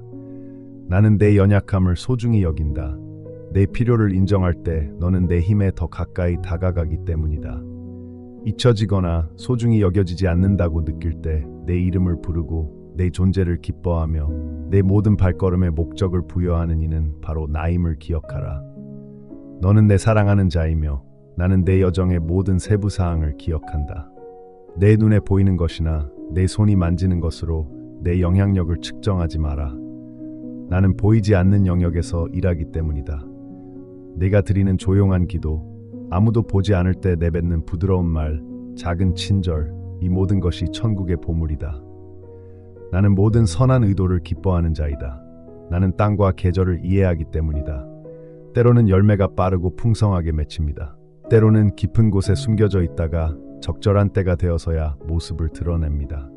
S1: 나는 내 연약함을 소중히 여긴다. 내 필요를 인정할 때 너는 내 힘에 더 가까이 다가가기 때문이다. 잊혀지거나 소중히 여겨지지 않는다고 느낄 때 내 이름을 부르고 내 존재를 기뻐하며 내 모든 발걸음에 목적을 부여하는 이는 바로 나임을 기억하라. 너는 내 사랑하는 자이며 나는 내 여정의 모든 세부사항을 기억한다. 내 눈에 보이는 것이나 내 손이 만지는 것으로 내 영향력을 측정하지 마라. 나는 보이지 않는 영역에서 일하기 때문이다. 내가 드리는 조용한 기도, 아무도 보지 않을 때 내뱉는 부드러운 말, 작은 친절, 이 모든 것이 천국의 보물이다. 나는 모든 선한 의도를 기뻐하는 자이다. 나는 땅과 계절을 이해하기 때문이다. 때로는 열매가 빠르고 풍성하게 맺힙니다. 때로는 깊은 곳에 숨겨져 있다가 적절한 때가 되어서야 모습을 드러냅니다.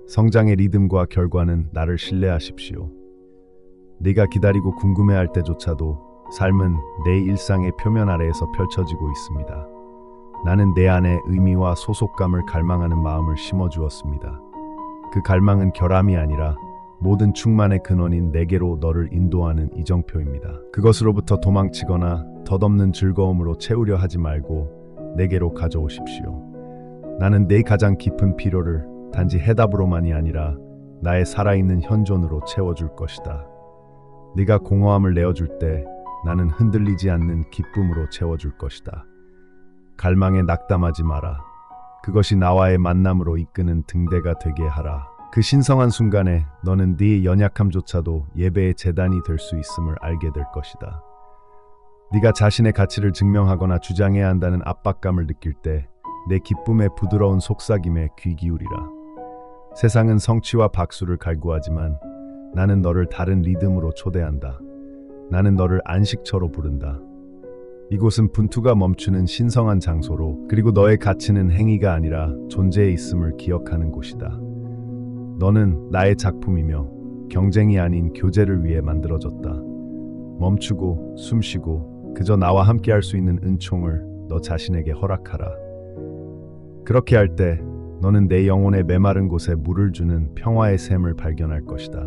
S1: 성장의 리듬과 결과는 나를 신뢰하십시오. 네가 기다리고 궁금해할 때조차도 삶은 내 일상의 표면 아래에서 펼쳐지고 있습니다. 나는 내 안에 의미와 소속감을 갈망하는 마음을 심어주었습니다. 그 갈망은 결함이 아니라 모든 충만의 근원인 내게로 너를 인도하는 이정표입니다. 그것으로부터 도망치거나 덧없는 즐거움으로 채우려 하지 말고 내게로 가져오십시오. 나는 내 가장 깊은 필요를 단지 해답으로만이 아니라 나의 살아있는 현존으로 채워줄 것이다. 네가 공허함을 내어줄 때 나는 흔들리지 않는 기쁨으로 채워줄 것이다. 갈망에 낙담하지 마라. 그것이 나와의 만남으로 이끄는 등대가 되게 하라. 그 신성한 순간에 너는 네 연약함조차도 예배의 제단이 될 수 있음을 알게 될 것이다. 네가 자신의 가치를 증명하거나 주장해야 한다는 압박감을 느낄 때 내 기쁨의 부드러운 속삭임에 귀 기울이라. 세상은 성취와 박수를 갈구하지만 나는 너를 다른 리듬으로 초대한다. 나는 너를 안식처로 부른다. 이곳은 분투가 멈추는 신성한 장소로, 그리고 너의 가치는 행위가 아니라 존재에 있음을 기억하는 곳이다. 너는 나의 작품이며 경쟁이 아닌 교제를 위해 만들어졌다. 멈추고 숨쉬고 그저 나와 함께 할 수 있는 은총을 너 자신에게 허락하라. 그렇게 할 때 너는 내 영혼의 메마른 곳에 물을 주는 평화의 샘을 발견할 것이다.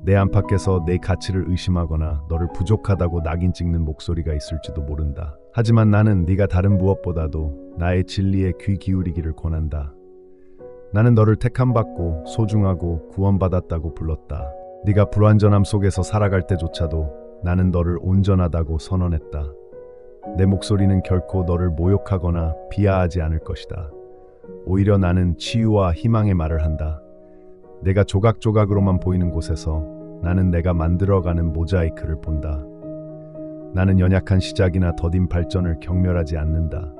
S1: 내 안팎에서 내 가치를 의심하거나 너를 부족하다고 낙인 찍는 목소리가 있을지도 모른다. 하지만 나는 네가 다른 무엇보다도 나의 진리에 귀 기울이기를 권한다. 나는 너를 택함받고 소중하고 구원받았다고 불렀다. 네가 불완전함 속에서 살아갈 때조차도 나는 너를 온전하다고 선언했다. 내 목소리는 결코 너를 모욕하거나 비하하지 않을 것이다. 오히려 나는 치유와 희망의 말을 한다. 내가 조각조각으로만 보이는 곳에서 나는 내가 만들어가는 모자이크를 본다. 나는 연약한 시작이나 더딘 발전을 경멸하지 않는다.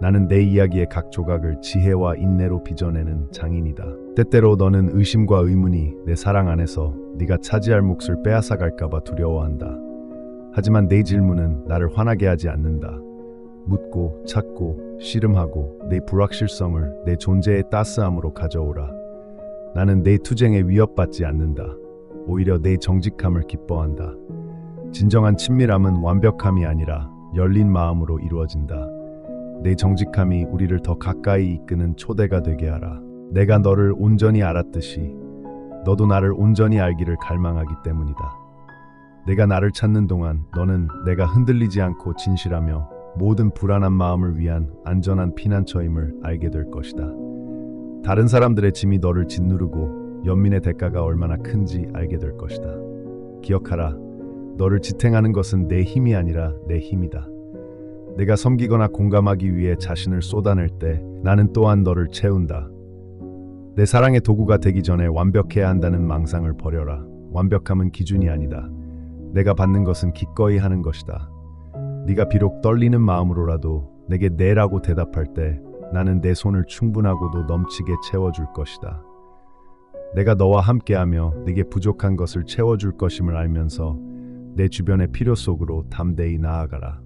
S1: 나는 내 이야기의 각 조각을 지혜와 인내로 빚어내는 장인이다. 때때로 너는 의심과 의문이 내 사랑 안에서 네가 차지할 몫을 빼앗아갈까봐 두려워한다. 하지만 내 질문은 나를 화나게 하지 않는다. 묻고 찾고 씨름하고 내 불확실성을 내 존재의 따스함으로 가져오라. 나는 내 투쟁에 위협받지 않는다. 오히려 내 정직함을 기뻐한다. 진정한 친밀함은 완벽함이 아니라 열린 마음으로 이루어진다. 내 정직함이 우리를 더 가까이 이끄는 초대가 되게 하라. 내가 너를 온전히 알았듯이 너도 나를 온전히 알기를 갈망하기 때문이다. 내가 나를 찾는 동안 너는 내가 흔들리지 않고 진실하며 모든 불안한 마음을 위한 안전한 피난처임을 알게 될 것이다. 다른 사람들의 짐이 너를 짓누르고 연민의 대가가 얼마나 큰지 알게 될 것이다. 기억하라. 너를 지탱하는 것은 내 힘이 아니라 내 힘이다. 내가 섬기거나 공감하기 위해 자신을 쏟아낼 때 나는 또한 너를 채운다. 내 사랑의 도구가 되기 전에 완벽해야 한다는 망상을 버려라. 완벽함은 기준이 아니다. 내가 받는 것은 기꺼이 하는 것이다. 네가 비록 떨리는 마음으로라도 내게 네라고 대답할 때 나는 내 손을 충분하고도 넘치게 채워줄 것이다. 내가 너와 함께하며 네게 부족한 것을 채워줄 것임을 알면서 내 주변의 필요 속으로 담대히 나아가라.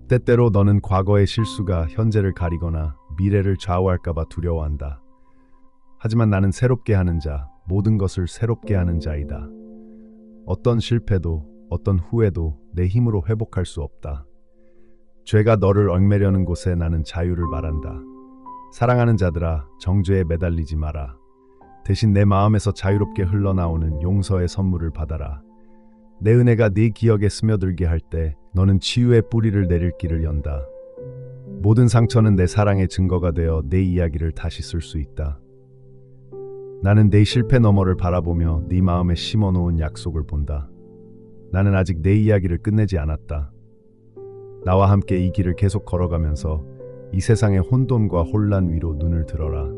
S1: 때때로 너는 과거의 실수가 현재를 가리거나 미래를 좌우할까봐 두려워한다. 하지만 나는 새롭게 하는 자, 모든 것을 새롭게 하는 자이다. 어떤 실패도 어떤 후회도 내 힘으로 회복할 수 없다. 죄가 너를 얽매려는 곳에 나는 자유를 말한다. 사랑하는 자들아, 정죄에 매달리지 마라. 대신 내 마음에서 자유롭게 흘러나오는 용서의 선물을 받아라. 내 은혜가 네 기억에 스며들게 할 때 너는 치유의 뿌리를 내릴 길을 연다. 모든 상처는 내 사랑의 증거가 되어 내 이야기를 다시 쓸 수 있다. 나는 내 실패 너머를 바라보며 네 마음에 심어놓은 약속을 본다. 나는 아직 내 이야기를 끝내지 않았다. 나와 함께 이 길을 계속 걸어가면서 이 세상의 혼돈과 혼란 위로 눈을 들어라.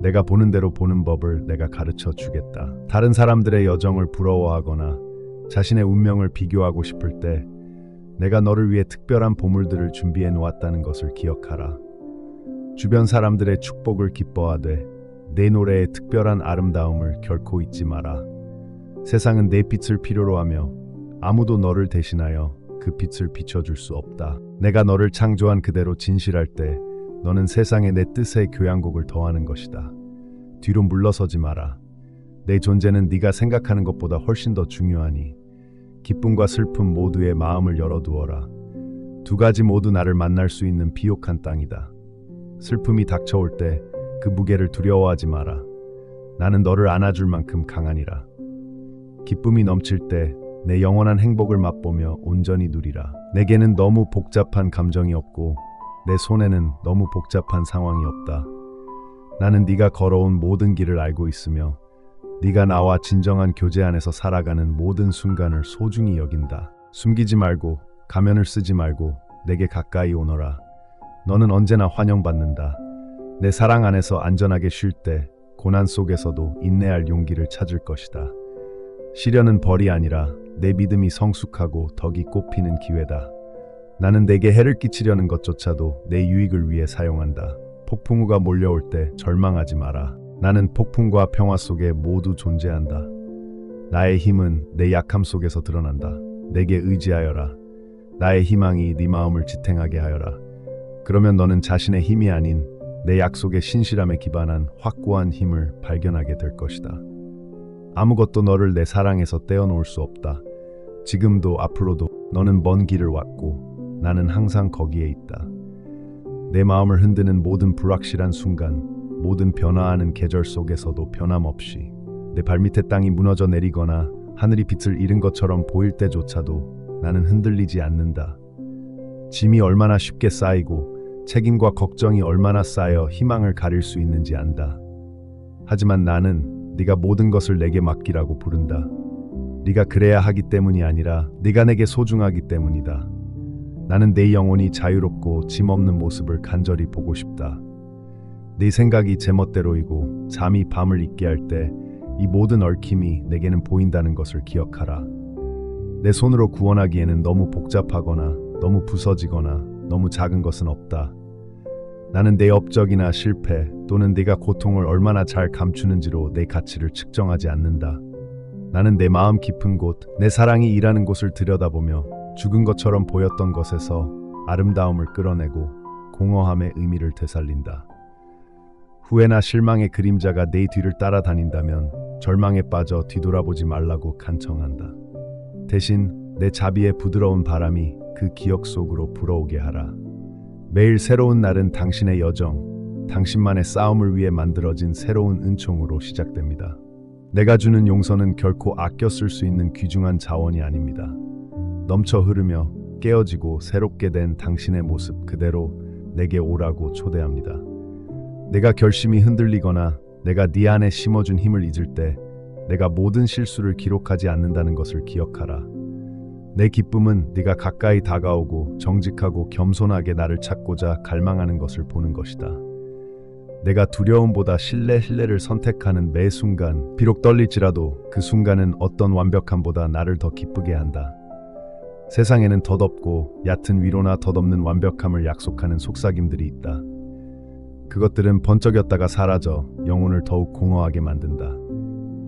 S1: 내가 보는 대로 보는 법을 내가 가르쳐 주겠다. 다른 사람들의 여정을 부러워하거나 자신의 운명을 비교하고 싶을 때 내가 너를 위해 특별한 보물들을 준비해 놓았다는 것을 기억하라. 주변 사람들의 축복을 기뻐하되 내 노래의 특별한 아름다움을 결코 잊지 마라. 세상은 내 빛을 필요로 하며 아무도 너를 대신하여 그 빛을 비춰줄 수 없다. 내가 너를 창조한 그대로 진실할 때 너는 세상에 내 뜻의 교향곡을 더하는 것이다. 뒤로 물러서지 마라. 내 존재는 네가 생각하는 것보다 훨씬 더 중요하니 기쁨과 슬픔 모두의 마음을 열어두어라. 두 가지 모두 나를 만날 수 있는 비옥한 땅이다. 슬픔이 닥쳐올 때 그 무게를 두려워하지 마라. 나는 너를 안아줄 만큼 강하니라. 기쁨이 넘칠 때 내 영원한 행복을 맛보며 온전히 누리라. 내게는 너무 복잡한 감정이 없고 내 손에는 너무 복잡한 상황이 없다. 나는 네가 걸어온 모든 길을 알고 있으며 네가 나와 진정한 교제 안에서 살아가는 모든 순간을 소중히 여긴다. 숨기지 말고 가면을 쓰지 말고 내게 가까이 오너라. 너는 언제나 환영받는다. 내 사랑 안에서 안전하게 쉴 때 고난 속에서도 인내할 용기를 찾을 것이다. 시련은 벌이 아니라 내 믿음이 성숙하고 덕이 꽃피는 기회다. 나는 내게 해를 끼치려는 것조차도 내 유익을 위해 사용한다. 폭풍우가 몰려올 때 절망하지 마라. 나는 폭풍과 평화 속에 모두 존재한다. 나의 힘은 내 약함 속에서 드러난다. 내게 의지하여라. 나의 희망이 네 마음을 지탱하게 하여라. 그러면 너는 자신의 힘이 아닌 내 약속의 신실함에 기반한 확고한 힘을 발견하게 될 것이다. 아무것도 너를 내 사랑에서 떼어놓을 수 없다. 지금도 앞으로도 너는 먼 길을 왔고 나는 항상 거기에 있다. 내 마음을 흔드는 모든 불확실한 순간, 모든 변화하는 계절 속에서도 변함없이 내 발밑에 땅이 무너져 내리거나 하늘이 빛을 잃은 것처럼 보일 때조차도 나는 흔들리지 않는다. 짐이 얼마나 쉽게 쌓이고 책임과 걱정이 얼마나 쌓여 희망을 가릴 수 있는지 안다. 하지만 나는 네가 모든 것을 내게 맡기라고 부른다. 네가 그래야 하기 때문이 아니라 네가 내게 소중하기 때문이다. 나는 내 영혼이 자유롭고 짐 없는 모습을 간절히 보고 싶다. 네 생각이 제멋대로이고 잠이 밤을 잊게 할 때 이 모든 얽힘이 내게는 보인다는 것을 기억하라. 내 손으로 구원하기에는 너무 복잡하거나 너무 부서지거나 너무 작은 것은 없다. 나는 내 업적이나 실패 또는 네가 고통을 얼마나 잘 감추는지로 내 가치를 측정하지 않는다. 나는 내 마음 깊은 곳, 내 사랑이 일하는 곳을 들여다보며 죽은 것처럼 보였던 것에서 아름다움을 끌어내고 공허함의 의미를 되살린다. 후회나 실망의 그림자가 내 뒤를 따라다닌다면 절망에 빠져 뒤돌아보지 말라고 간청한다. 대신 내 자비의 부드러운 바람이 그 기억 속으로 불어오게 하라. 매일 새로운 날은 당신의 여정, 당신만의 싸움을 위해 만들어진 새로운 은총으로 시작됩니다. 내가 주는 용서는 결코 아껴 쓸 수 있는 귀중한 자원이 아닙니다. 넘쳐 흐르며 깨어지고 새롭게 된 당신의 모습 그대로 내게 오라고 초대합니다. 내가 결심이 흔들리거나 내가 네 안에 심어준 힘을 잊을 때 내가 모든 실수를 기록하지 않는다는 것을 기억하라. 내 기쁨은 네가 가까이 다가오고 정직하고 겸손하게 나를 찾고자 갈망하는 것을 보는 것이다. 내가 두려움보다 신뢰를 선택하는 매 순간, 비록 떨릴지라도 그 순간은 어떤 완벽함보다 나를 더 기쁘게 한다. 세상에는 덧없고 얕은 위로나 덧없는 완벽함을 약속하는 속삭임들이 있다. 그것들은 번쩍였다가 사라져 영혼을 더욱 공허하게 만든다.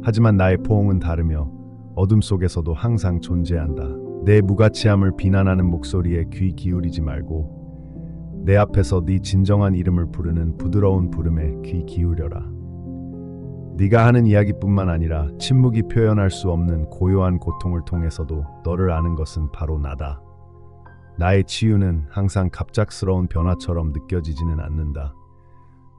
S1: 하지만 나의 포옹은 다르며 어둠 속에서도 항상 존재한다. 내 무가치함을 비난하는 목소리에 귀 기울이지 말고 내 앞에서 네 진정한 이름을 부르는 부드러운 부름에 귀 기울여라. 네가 하는 이야기뿐만 아니라 침묵이 표현할 수 없는 고요한 고통을 통해서도 너를 아는 것은 바로 나다. 나의 치유는 항상 갑작스러운 변화처럼 느껴지지는 않는다.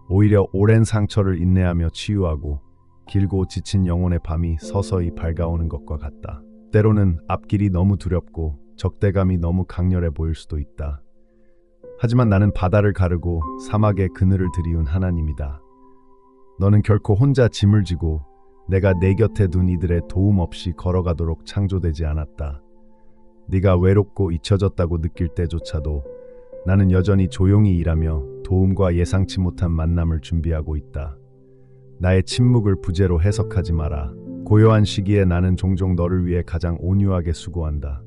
S1: 오히려 오랜 상처를 인내하며 치유하고 길고 지친 영혼의 밤이 서서히 밝아오는 것과 같다. 때로는 앞길이 너무 두렵고 적대감이 너무 강렬해 보일 수도 있다. 하지만 나는 바다를 가르고 사막의 그늘을 들이운 하나님이다. 너는 결코 혼자 짐을 지고 내가 내 곁에 둔 이들의 도움 없이 걸어가도록 창조되지 않았다. 네가 외롭고 잊혀졌다고 느낄 때조차도 나는 여전히 조용히 일하며 도움과 예상치 못한 만남을 준비하고 있다. 나의 침묵을 부재로 해석하지 마라. 고요한 시기에 나는 종종 너를 위해 가장 온유하게 수고한다.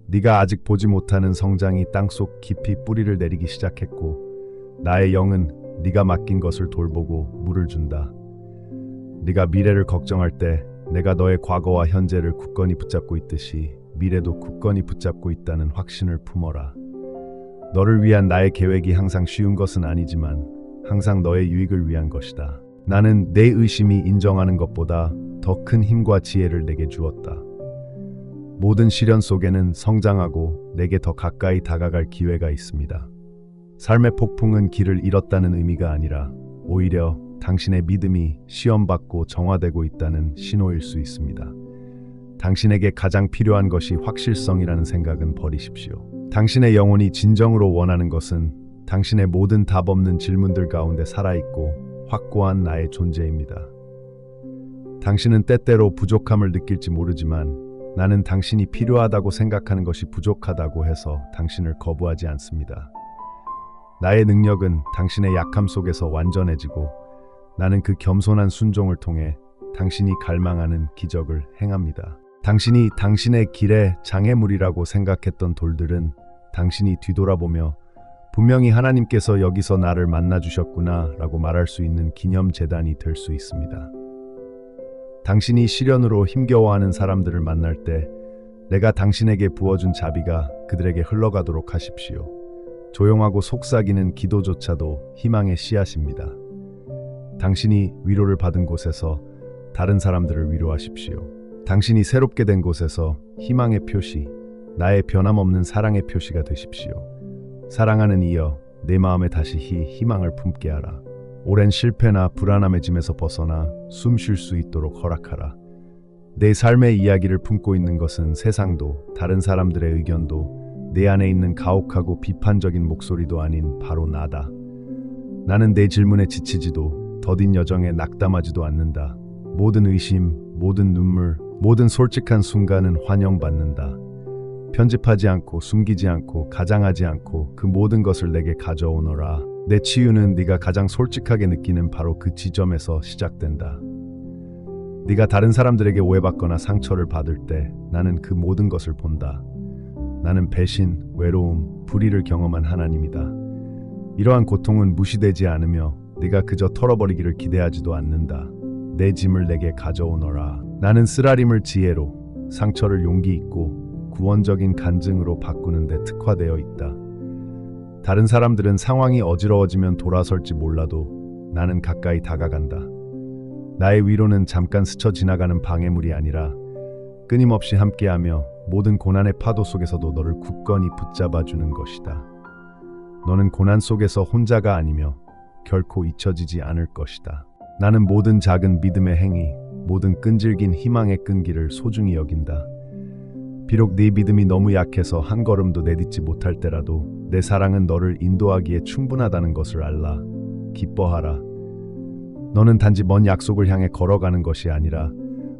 S1: 네가 아직 보지 못하는 성장이 땅속 깊이 뿌리를 내리기 시작했고 나의 영은 네가 맡긴 것을 돌보고 물을 준다. 네가 미래를 걱정할 때 내가 너의 과거와 현재를 굳건히 붙잡고 있듯이 미래도 굳건히 붙잡고 있다는 확신을 품어라. 너를 위한 나의 계획이 항상 쉬운 것은 아니지만 항상 너의 유익을 위한 것이다. 나는 내 의심이 인정하는 것보다 더 큰 힘과 지혜를 내게 주었다. 모든 시련 속에는 성장하고 내게 더 가까이 다가갈 기회가 있습니다. 삶의 폭풍은 길을 잃었다는 의미가 아니라 오히려 당신의 믿음이 시험받고 정화되고 있다는 신호일 수 있습니다. 당신에게 가장 필요한 것이 확실성이라는 생각은 버리십시오. 당신의 영혼이 진정으로 원하는 것은 당신의 모든 답 없는 질문들 가운데 살아있고 확고한 나의 존재입니다. 당신은 때때로 부족함을 느낄지 모르지만 나는 당신이 필요하다고 생각하는 것이 부족하다고 해서 당신을 거부하지 않습니다. 나의 능력은 당신의 약함 속에서 완전해지고 나는 그 겸손한 순종을 통해 당신이 갈망하는 기적을 행합니다. 당신이 당신의 길에 장애물이라고 생각했던 돌들은 당신이 뒤돌아보며 분명히 하나님께서 여기서 나를 만나주셨구나 라고 말할 수 있는 기념재단이 될 수 있습니다. 당신이 시련으로 힘겨워하는 사람들을 만날 때 내가 당신에게 부어준 자비가 그들에게 흘러가도록 하십시오. 조용하고 속삭이는 기도조차도 희망의 씨앗입니다. 당신이 위로를 받은 곳에서 다른 사람들을 위로하십시오. 당신이 새롭게 된 곳에서 희망의 표시, 나의 변함없는 사랑의 표시가 되십시오. 사랑하는 이여, 내 마음에 다시 희망을 품게 하라. 오랜 실패나 불안함의 짐에서 벗어나 숨 쉴 수 있도록 허락하라. 내 삶의 이야기를 품고 있는 것은 세상도 다른 사람들의 의견도 내 안에 있는 가혹하고 비판적인 목소리도 아닌 바로 나다. 나는 내 질문에 지치지도 더딘 여정에 낙담하지도 않는다. 모든 의심, 모든 눈물, 모든 솔직한 순간은 환영받는다. 편집하지 않고 숨기지 않고 가장하지 않고 그 모든 것을 내게 가져오너라. 내 치유는 네가 가장 솔직하게 느끼는 바로 그 지점에서 시작된다. 네가 다른 사람들에게 오해받거나 상처를 받을 때 나는 그 모든 것을 본다. 나는 배신, 외로움, 불의를 경험한 하나님이다. 이러한 고통은 무시되지 않으며 네가 그저 털어버리기를 기대하지도 않는다. 내 짐을 내게 가져오너라. 나는 쓰라림을 지혜로, 상처를 용기 있고 구원적인 간증으로 바꾸는 데 특화되어 있다. 다른 사람들은 상황이 어지러워지면 돌아설지 몰라도 나는 가까이 다가간다. 나의 위로는 잠깐 스쳐 지나가는 방해물이 아니라 끊임없이 함께하며 모든 고난의 파도 속에서도 너를 굳건히 붙잡아주는 것이다. 너는 고난 속에서 혼자가 아니며 결코 잊혀지지 않을 것이다. 나는 모든 작은 믿음의 행위, 모든 끈질긴 희망의 끈기를 소중히 여긴다. 비록 네 믿음이 너무 약해서 한 걸음도 내딛지 못할 때라도 내 사랑은 너를 인도하기에 충분하다는 것을 알라. 기뻐하라. 너는 단지 먼 약속을 향해 걸어가는 것이 아니라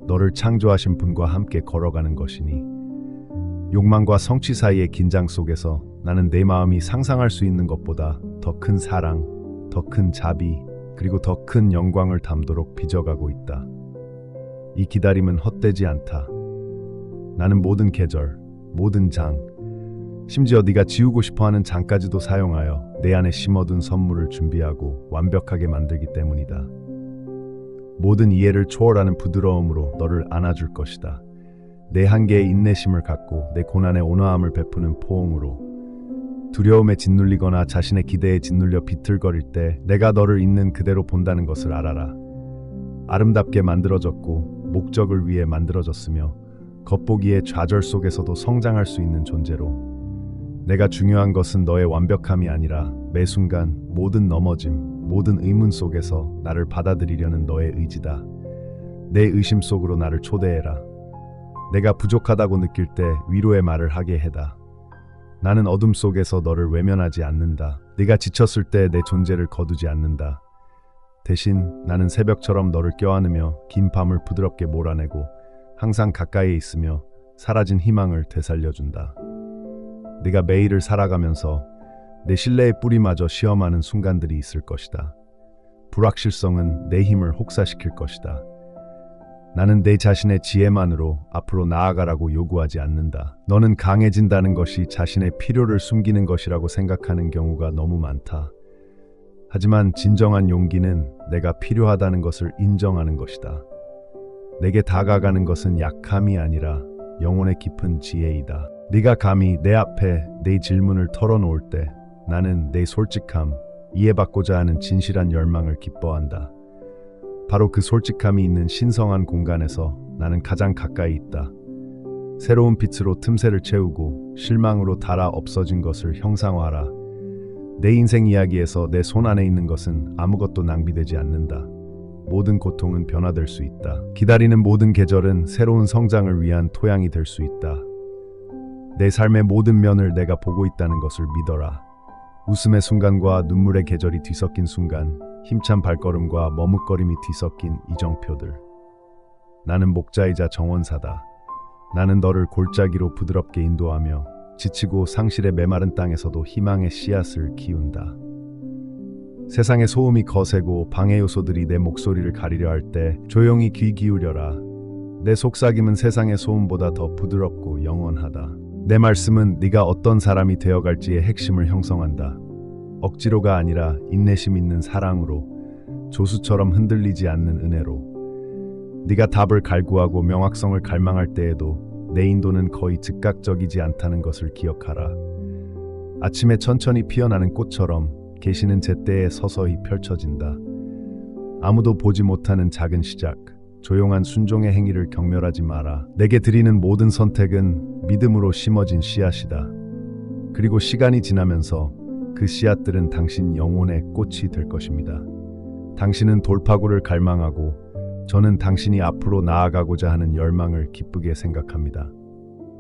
S1: 너를 창조하신 분과 함께 걸어가는 것이니 욕망과 성취 사이의 긴장 속에서 나는 내 마음이 상상할 수 있는 것보다 더 큰 사랑, 더 큰 자비, 그리고 더 큰 영광을 담도록 빚어가고 있다. 이 기다림은 헛되지 않다. 나는 모든 계절, 모든 장, 심지어 네가 지우고 싶어하는 장까지도 사용하여 내 안에 심어둔 선물을 준비하고 완벽하게 만들기 때문이다. 모든 이해를 초월하는 부드러움으로 너를 안아줄 것이다. 내 한계에 인내심을 갖고 내 고난에 온화함을 베푸는 포옹으로 두려움에 짓눌리거나 자신의 기대에 짓눌려 비틀거릴 때 내가 너를 있는 그대로 본다는 것을 알아라. 아름답게 만들어졌고 목적을 위해 만들어졌으며 겉보기의 좌절 속에서도 성장할 수 있는 존재로 내가 중요한 것은 너의 완벽함이 아니라 매 순간 모든 넘어짐, 모든 의문 속에서 나를 받아들이려는 너의 의지다. 내 의심 속으로 나를 초대해라. 내가 부족하다고 느낄 때 위로의 말을 하게 해다. 나는 어둠 속에서 너를 외면하지 않는다. 네가 지쳤을 때 내 존재를 거두지 않는다. 대신 나는 새벽처럼 너를 껴안으며 긴 밤을 부드럽게 몰아내고 항상 가까이에 있으며 사라진 희망을 되살려준다. 네가 매일을 살아가면서 내 신뢰의 뿌리마저 시험하는 순간들이 있을 것이다. 불확실성은 내 힘을 혹사시킬 것이다. 나는 내 자신의 지혜만으로 앞으로 나아가라고 요구하지 않는다. 너는 강해진다는 것이 자신의 필요를 숨기는 것이라고 생각하는 경우가 너무 많다. 하지만 진정한 용기는 내가 필요하다는 것을 인정하는 것이다. 내게 다가가는 것은 약함이 아니라 영혼의 깊은 지혜이다. 네가 감히 내 앞에 내 질문을 털어놓을 때 나는 내 솔직함, 이해받고자 하는 진실한 열망을 기뻐한다. 바로 그 솔직함이 있는 신성한 공간에서 나는 가장 가까이 있다. 새로운 빛으로 틈새를 채우고 실망으로 닳아 없어진 것을 형상화하라. 내 인생 이야기에서 내 손 안에 있는 것은 아무것도 낭비되지 않는다. 모든 고통은 변화될 수 있다. 기다리는 모든 계절은 새로운 성장을 위한 토양이 될 수 있다. 내 삶의 모든 면을 내가 보고 있다는 것을 믿어라. 웃음의 순간과 눈물의 계절이 뒤섞인 순간, 힘찬 발걸음과 머뭇거림이 뒤섞인 이정표들. 나는 목자이자 정원사다. 나는 너를 골짜기로 부드럽게 인도하며 지치고 상실의 메마른 땅에서도 희망의 씨앗을 키운다. 세상의 소음이 거세고 방해 요소들이 내 목소리를 가리려 할 때 조용히 귀 기울여라. 내 속삭임은 세상의 소음보다 더 부드럽고 영원하다. 내 말씀은 네가 어떤 사람이 되어갈지의 핵심을 형성한다. 억지로가 아니라 인내심 있는 사랑으로, 조수처럼 흔들리지 않는 은혜로. 네가 답을 갈구하고 명확성을 갈망할 때에도 내 인도는 거의 즉각적이지 않다는 것을 기억하라. 아침에 천천히 피어나는 꽃처럼 계시는 제때에 서서히 펼쳐진다. 아무도 보지 못하는 작은 시작, 조용한 순종의 행위를 경멸하지 마라. 내게 드리는 모든 선택은 믿음으로 심어진 씨앗이다. 그리고 시간이 지나면서 그 씨앗들은 당신 영혼의 꽃이 될 것입니다. 당신은 돌파구를 갈망하고 저는 당신이 앞으로 나아가고자 하는 열망을 기쁘게 생각합니다.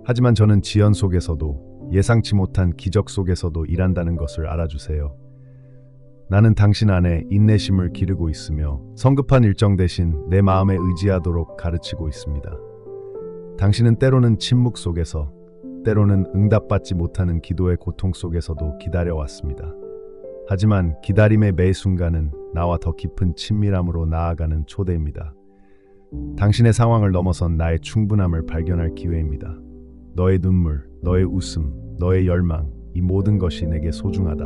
S1: 하지만 저는 지연 속에서도, 예상치 못한 기적 속에서도 일한다는 것을 알아주세요. 나는 당신 안에 인내심을 기르고 있으며 성급한 일정 대신 내 마음에 의지하도록 가르치고 있습니다. 당신은 때로는 침묵 속에서, 때로는 응답받지 못하는 기도의 고통 속에서도 기다려왔습니다. 하지만 기다림의 매 순간은 나와 더 깊은 친밀함으로 나아가는 초대입니다. 당신의 상황을 넘어선 나의 충분함을 발견할 기회입니다. 너의 눈물, 너의 웃음, 너의 열망, 이 모든 것이 내게 소중하다.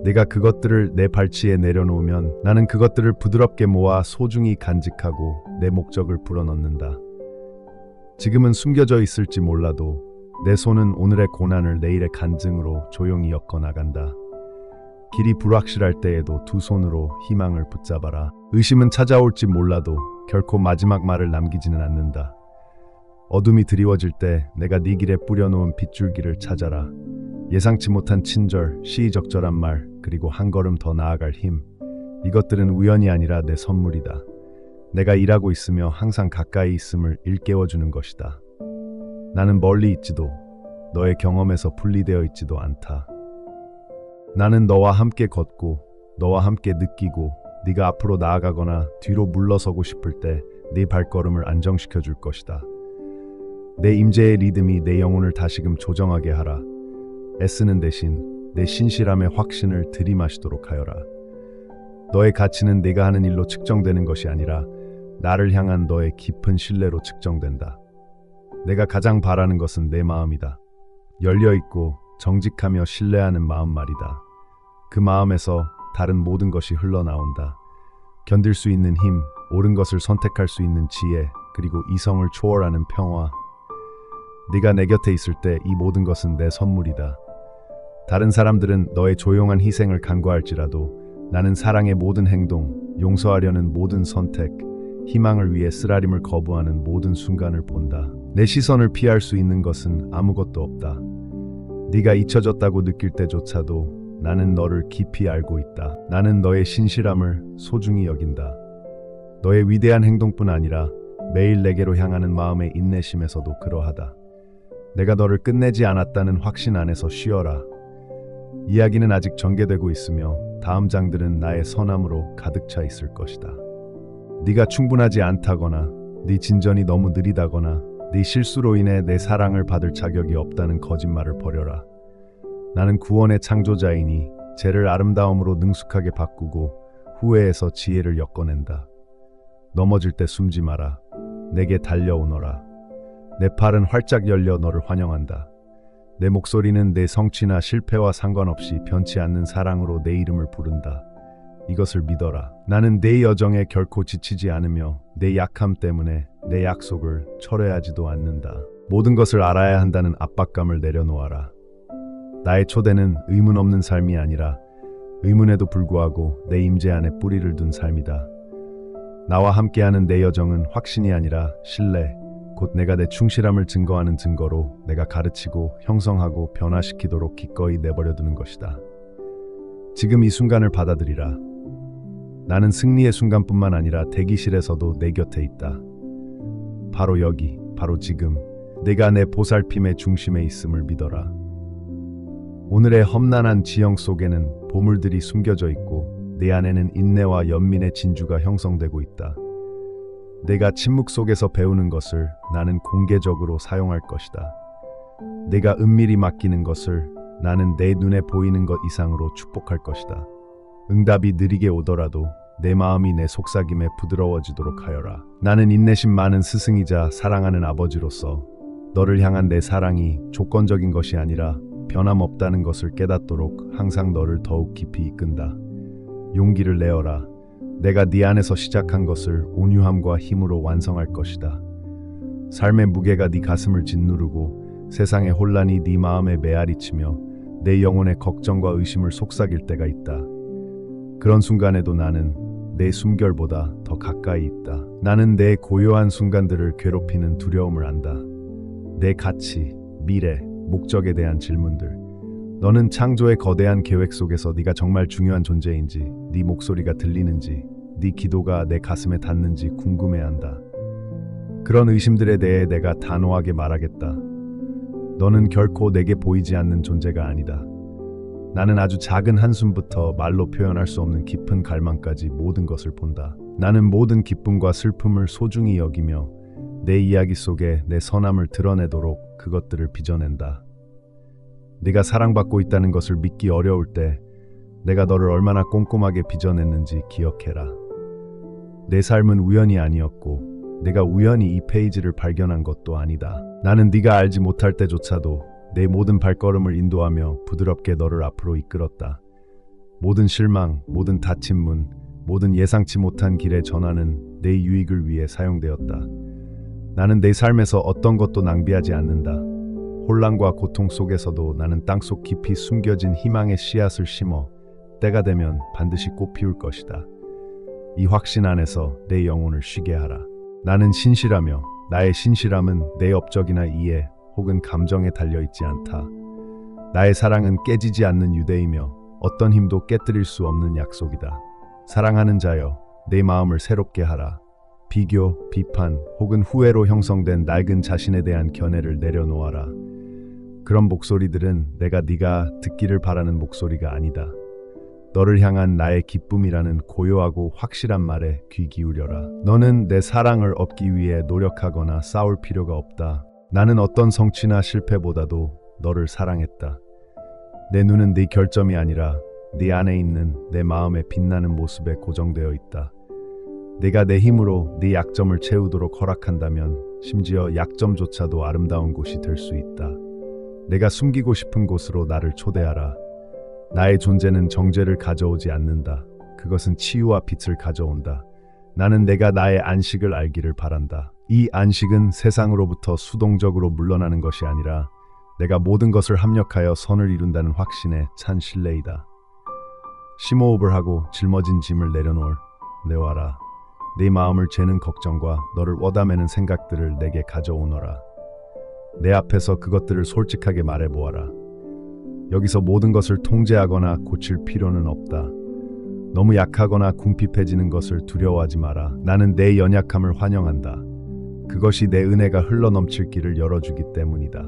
S1: 내가 그것들을 내 발치에 내려놓으면 나는 그것들을 부드럽게 모아 소중히 간직하고 내 목적을 불어넣는다. 지금은 숨겨져 있을지 몰라도 내 손은 오늘의 고난을 내일의 간증으로 조용히 엮어나간다. 길이 불확실할 때에도 두 손으로 희망을 붙잡아라. 의심은 찾아올지 몰라도 결코 마지막 말을 남기지는 않는다. 어둠이 드리워질 때 내가 네 길에 뿌려놓은 빗줄기를 찾아라. 예상치 못한 친절, 시의적절한 말, 그리고 한 걸음 더 나아갈 힘. 이것들은 우연이 아니라 내 선물이다. 내가 일하고 있으며 항상 가까이 있음을 일깨워주는 것이다. 나는 멀리 있지도, 너의 경험에서 분리되어 있지도 않다. 나는 너와 함께 걷고, 너와 함께 느끼고, 네가 앞으로 나아가거나 뒤로 물러서고 싶을 때 네 발걸음을 안정시켜 줄 것이다. 내 임재의 리듬이 내 영혼을 다시금 조정하게 하라. 애쓰는 대신 내 신실함의 확신을 들이마시도록 하여라. 너의 가치는 네가 하는 일로 측정되는 것이 아니라 나를 향한 너의 깊은 신뢰로 측정된다. 내가 가장 바라는 것은 내 마음이다. 열려있고 정직하며 신뢰하는 마음 말이다. 그 마음에서 다른 모든 것이 흘러나온다. 견딜 수 있는 힘, 옳은 것을 선택할 수 있는 지혜, 그리고 이성을 초월하는 평화. 네가 내 곁에 있을 때 이 모든 것은 내 선물이다. 다른 사람들은 너의 조용한 희생을 간과할지라도 나는 사랑의 모든 행동, 용서하려는 모든 선택, 희망을 위해 쓰라림을 거부하는 모든 순간을 본다. 내 시선을 피할 수 있는 것은 아무것도 없다. 네가 잊혀졌다고 느낄 때조차도 나는 너를 깊이 알고 있다. 나는 너의 신실함을 소중히 여긴다. 너의 위대한 행동뿐 아니라 매일 내게로 향하는 마음의 인내심에서도 그러하다. 내가 너를 끝내지 않았다는 확신 안에서 쉬어라. 이야기는 아직 전개되고 있으며 다음 장들은 나의 선함으로 가득 차 있을 것이다. 네가 충분하지 않다거나 네 진전이 너무 느리다거나 네 실수로 인해 내 사랑을 받을 자격이 없다는 거짓말을 버려라. 나는 구원의 창조자이니 죄를 아름다움으로 능숙하게 바꾸고 후회에서 지혜를 엮어낸다. 넘어질 때 숨지 마라. 내게 달려오너라. 내 팔은 활짝 열려 너를 환영한다. 내 목소리는 내 성취나 실패와 상관없이 변치 않는 사랑으로 내 이름을 부른다. 이것을 믿어라. 나는 내 여정에 결코 지치지 않으며 내 약함 때문에 내 약속을 철회하지도 않는다. 모든 것을 알아야 한다는 압박감을 내려놓아라. 나의 초대는 의문 없는 삶이 아니라 의문에도 불구하고 내 임재 안에 뿌리를 둔 삶이다. 나와 함께하는 내 여정은 확신이 아니라 신뢰, 곧 내가 내 충실함을 증거하는 증거로 내가 가르치고 형성하고 변화시키도록 기꺼이 내버려두는 것이다. 지금 이 순간을 받아들이라. 나는 승리의 순간뿐만 아니라 대기실에서도 내 곁에 있다. 바로 여기, 바로 지금, 내가 내 보살핌의 중심에 있음을 믿어라. 오늘의 험난한 지형 속에는 보물들이 숨겨져 있고 내 안에는 인내와 연민의 진주가 형성되고 있다. 내가 침묵 속에서 배우는 것을 나는 공개적으로 사용할 것이다. 내가 은밀히 맡기는 것을 나는 내 눈에 보이는 것 이상으로 축복할 것이다. 응답이 느리게 오더라도 내 마음이 내 속삭임에 부드러워지도록 하여라. 나는 인내심 많은 스승이자 사랑하는 아버지로서 너를 향한 내 사랑이 조건적인 것이 아니라 변함없다는 것을 깨닫도록 항상 너를 더욱 깊이 이끈다. 용기를 내어라. 내가 네 안에서 시작한 것을 온유함과 힘으로 완성할 것이다. 삶의 무게가 네 가슴을 짓누르고 세상의 혼란이 네 마음에 메아리치며 내 영혼의 걱정과 의심을 속삭일 때가 있다. 그런 순간에도 나는 내 숨결보다 더 가까이 있다. 나는 내 고요한 순간들을 괴롭히는 두려움을 안다. 내 가치, 미래, 목적에 대한 질문들. 너는 창조의 거대한 계획 속에서 네가 정말 중요한 존재인지, 네 목소리가 들리는지, 네 기도가 내 가슴에 닿는지 궁금해한다. 그런 의심들에 대해 내가 단호하게 말하겠다. 너는 결코 내게 보이지 않는 존재가 아니다. 나는 아주 작은 한숨부터 말로 표현할 수 없는 깊은 갈망까지 모든 것을 본다. 나는 모든 기쁨과 슬픔을 소중히 여기며 내 이야기 속에 내 선함을 드러내도록 그것들을 빚어낸다. 네가 사랑받고 있다는 것을 믿기 어려울 때 내가 너를 얼마나 꼼꼼하게 빚어냈는지 기억해라. 내 삶은 우연이 아니었고 내가 우연히 이 페이지를 발견한 것도 아니다. 나는 네가 알지 못할 때조차도 내 모든 발걸음을 인도하며 부드럽게 너를 앞으로 이끌었다. 모든 실망, 모든 닫힌 문, 모든 예상치 못한 길의 전환은 내 유익을 위해 사용되었다. 나는 내 삶에서 어떤 것도 낭비하지 않는다. 혼란과 고통 속에서도 나는 땅속 깊이 숨겨진 희망의 씨앗을 심어 때가 되면 반드시 꽃 피울 것이다. 이 확신 안에서 내 영혼을 쉬게 하라. 나는 신실하며 나의 신실함은 내 업적이나 이해 혹은 감정에 달려있지 않다. 나의 사랑은 깨지지 않는 유대이며 어떤 힘도 깨뜨릴 수 없는 약속이다. 사랑하는 자여, 내 마음을 새롭게 하라. 비교, 비판 혹은 후회로 형성된 낡은 자신에 대한 견해를 내려놓아라. 그런 목소리들은 네가 듣기를 바라는 목소리가 아니다. 너를 향한 나의 기쁨이라는 고요하고 확실한 말에 귀 기울여라. 너는 내 사랑을 얻기 위해 노력하거나 싸울 필요가 없다. 나는 어떤 성취나 실패보다도 너를 사랑했다. 내 눈은 네 결점이 아니라 네 안에 있는 내 마음의 빛나는 모습에 고정되어 있다. 내가 내 힘으로 네 약점을 채우도록 허락한다면 심지어 약점조차도 아름다운 곳이 될 수 있다. 내가 숨기고 싶은 곳으로 나를 초대하라. 나의 존재는 정죄를 가져오지 않는다. 그것은 치유와 빛을 가져온다. 나는 내가 나의 안식을 알기를 바란다. 이 안식은 세상으로부터 수동적으로 물러나는 것이 아니라 내가 모든 것을 합력하여 선을 이룬다는 확신에 찬 신뢰이다. 심호흡을 하고 짊어진 짐을 내려놓아라. 네 마음을 죄는 걱정과 너를 워담하는 생각들을 내게 가져오너라. 내 앞에서 그것들을 솔직하게 말해보아라. 여기서 모든 것을 통제하거나 고칠 필요는 없다. 너무 약하거나 궁핍해지는 것을 두려워하지 마라. 나는 내 연약함을 환영한다. 그것이 내 은혜가 흘러넘칠 길을 열어주기 때문이다.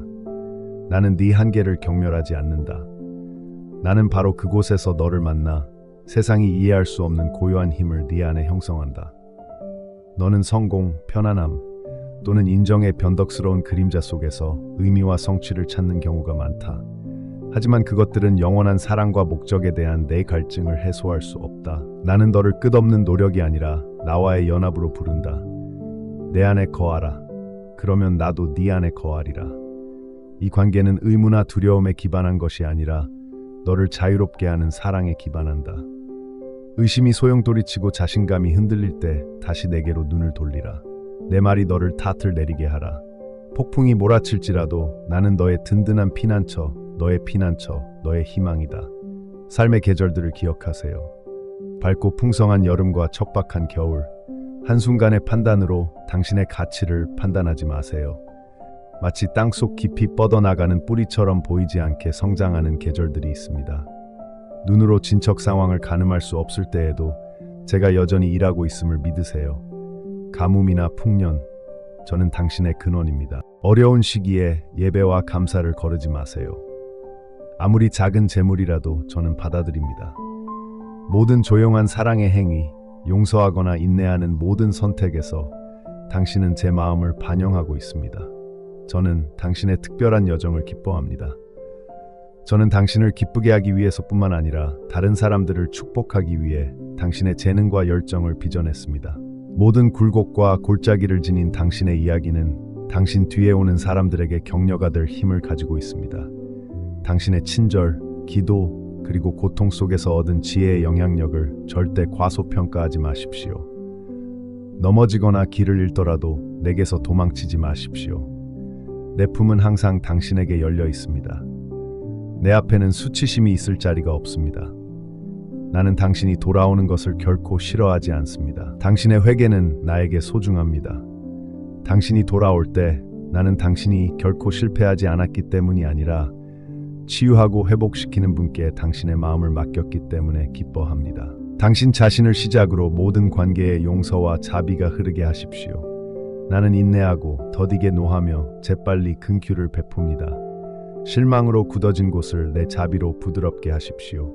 S1: 나는 네 한계를 경멸하지 않는다. 나는 바로 그곳에서 너를 만나 세상이 이해할 수 없는 고요한 힘을 네 안에 형성한다. 너는 성공, 편안함 또는 인정의 변덕스러운 그림자 속에서 의미와 성취를 찾는 경우가 많다. 하지만 그것들은 영원한 사랑과 목적에 대한 내 갈증을 해소할 수 없다. 나는 너를 끝없는 노력이 아니라 나와의 연합으로 부른다. 내 안에 거하라. 그러면 나도 네 안에 거하리라. 이 관계는 의무나 두려움에 기반한 것이 아니라 너를 자유롭게 하는 사랑에 기반한다. 의심이 소용돌이치고 자신감이 흔들릴 때 다시 내게로 눈을 돌리라. 내 말이 너를 탓을 내리게 하라. 폭풍이 몰아칠지라도 나는 너의 든든한 피난처, 너의 피난처, 너의 희망이다. 삶의 계절들을 기억하세요. 밝고 풍성한 여름과 척박한 겨울, 한순간의 판단으로 당신의 가치를 판단하지 마세요. 마치 땅속 깊이 뻗어나가는 뿌리처럼 보이지 않게 성장하는 계절들이 있습니다. 눈으로 진척 상황을 가늠할 수 없을 때에도 제가 여전히 일하고 있음을 믿으세요. 가뭄이나 풍년, 저는 당신의 근원입니다. 어려운 시기에 예배와 감사를 거르지 마세요. 아무리 작은 재물이라도 저는 받아들입니다. 모든 조용한 사랑의 행위, 용서하거나 인내하는 모든 선택에서 당신은 제 마음을 반영하고 있습니다. 저는 당신의 특별한 여정을 기뻐합니다. 저는 당신을 기쁘게 하기 위해서뿐만 아니라 다른 사람들을 축복하기 위해 당신의 재능과 열정을 빚어냈습니다. 모든 굴곡과 골짜기를 지닌 당신의 이야기는 당신 뒤에 오는 사람들에게 격려가 될 힘을 가지고 있습니다. 당신의 친절, 기도, 그리고 고통 속에서 얻은 지혜의 영향력을 절대 과소평가하지 마십시오. 넘어지거나 길을 잃더라도 내게서 도망치지 마십시오. 내 품은 항상 당신에게 열려 있습니다. 내 앞에는 수치심이 있을 자리가 없습니다. 나는 당신이 돌아오는 것을 결코 싫어하지 않습니다. 당신의 회개는 나에게 소중합니다. 당신이 돌아올 때 나는 당신이 결코 실패하지 않았기 때문이 아니라 치유하고 회복시키는 분께 당신의 마음을 맡겼기 때문에 기뻐합니다. 당신 자신을 시작으로 모든 관계에 용서와 자비가 흐르게 하십시오. 나는 인내하고 더디게 노하며 재빨리 긍휼을 베풉니다. 실망으로 굳어진 곳을 내 자비로 부드럽게 하십시오.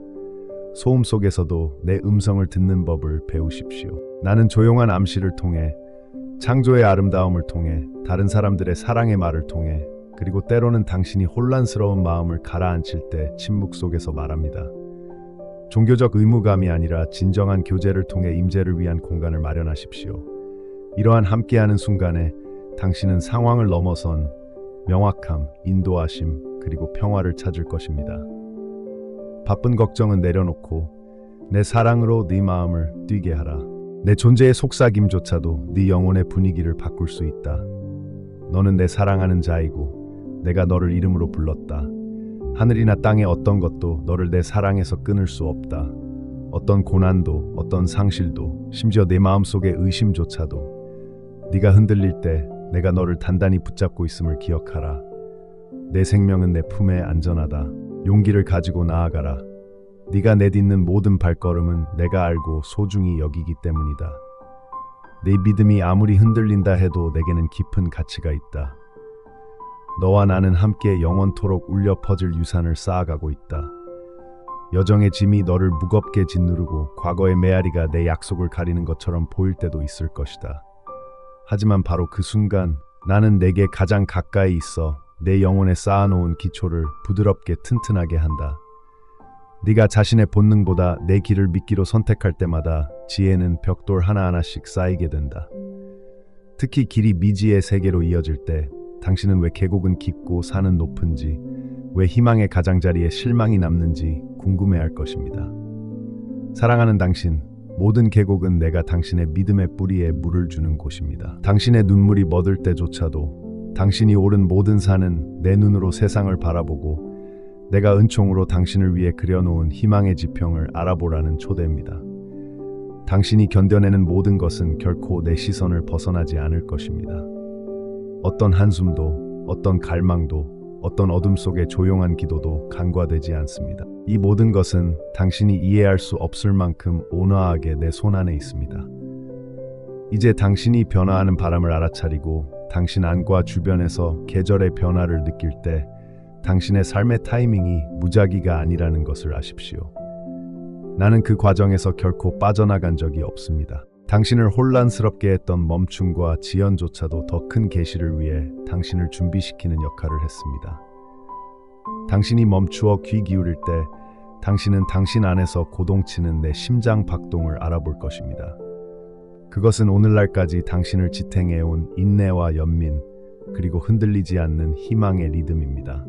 S1: 소음 속에서도 내 음성을 듣는 법을 배우십시오. 나는 조용한 암시를 통해, 창조의 아름다움을 통해, 다른 사람들의 사랑의 말을 통해, 그리고 때로는 당신이 혼란스러운 마음을 가라앉힐 때 침묵 속에서 말합니다. 종교적 의무감이 아니라 진정한 교제를 통해 임재를 위한 공간을 마련하십시오. 이러한 함께하는 순간에 당신은 상황을 넘어선 명확함, 인도하심, 그리고 평화를 찾을 것입니다. 바쁜 걱정은 내려놓고 내 사랑으로 네 마음을 뛰게 하라. 내 존재의 속삭임조차도 네 영혼의 분위기를 바꿀 수 있다. 너는 내 사랑하는 자이고 내가 너를 이름으로 불렀다. 하늘이나 땅의 어떤 것도 너를 내 사랑에서 끊을 수 없다. 어떤 고난도, 어떤 상실도, 심지어 내 마음속의 의심조차도 네가 흔들릴 때 내가 너를 단단히 붙잡고 있음을 기억하라. 내 생명은 내 품에 안전하다. 용기를 가지고 나아가라. 네가 내딛는 모든 발걸음은 내가 알고 소중히 여기기 때문이다. 내 믿음이 아무리 흔들린다 해도 내게는 깊은 가치가 있다. 너와 나는 함께 영원토록 울려 퍼질 유산을 쌓아가고 있다. 여정의 짐이 너를 무겁게 짓누르고 과거의 메아리가 내 약속을 가리는 것처럼 보일 때도 있을 것이다. 하지만 바로 그 순간 나는 내게 가장 가까이 있어 내 영혼에 쌓아놓은 기초를 부드럽게 튼튼하게 한다. 네가 자신의 본능보다 내 길을 미끼로 선택할 때마다 지혜는 벽돌 하나하나씩 쌓이게 된다. 특히 길이 미지의 세계로 이어질 때 당신은 왜 계곡은 깊고 산은 높은지, 왜 희망의 가장자리에 실망이 남는지 궁금해할 것입니다. 사랑하는 당신, 모든 계곡은 내가 당신의 믿음의 뿌리에 물을 주는 곳입니다. 당신의 눈물이 멎을 때조차도 당신이 오른 모든 산은 내 눈으로 세상을 바라보고 내가 은총으로 당신을 위해 그려놓은 희망의 지평을 알아보라는 초대입니다. 당신이 견뎌내는 모든 것은 결코 내 시선을 벗어나지 않을 것입니다. 어떤 한숨도, 어떤 갈망도, 어떤 어둠 속의 조용한 기도도 간과되지 않습니다. 이 모든 것은 당신이 이해할 수 없을 만큼 온화하게 내 손안에 있습니다. 이제 당신이 변화하는 바람을 알아차리고 당신 안과 주변에서 계절의 변화를 느낄 때 당신의 삶의 타이밍이 무작위가 아니라는 것을 아십시오. 나는 그 과정에서 결코 빠져나간 적이 없습니다. 당신을 혼란스럽게 했던 멈춤과 지연조차도 더 큰 계시를 위해 당신을 준비시키는 역할을 했습니다. 당신이 멈추어 귀 기울일 때 당신은 당신 안에서 고동치는 내 심장 박동을 알아볼 것입니다. 그것은 오늘날까지 당신을 지탱해온 인내와 연민, 그리고 흔들리지 않는 희망의 리듬입니다.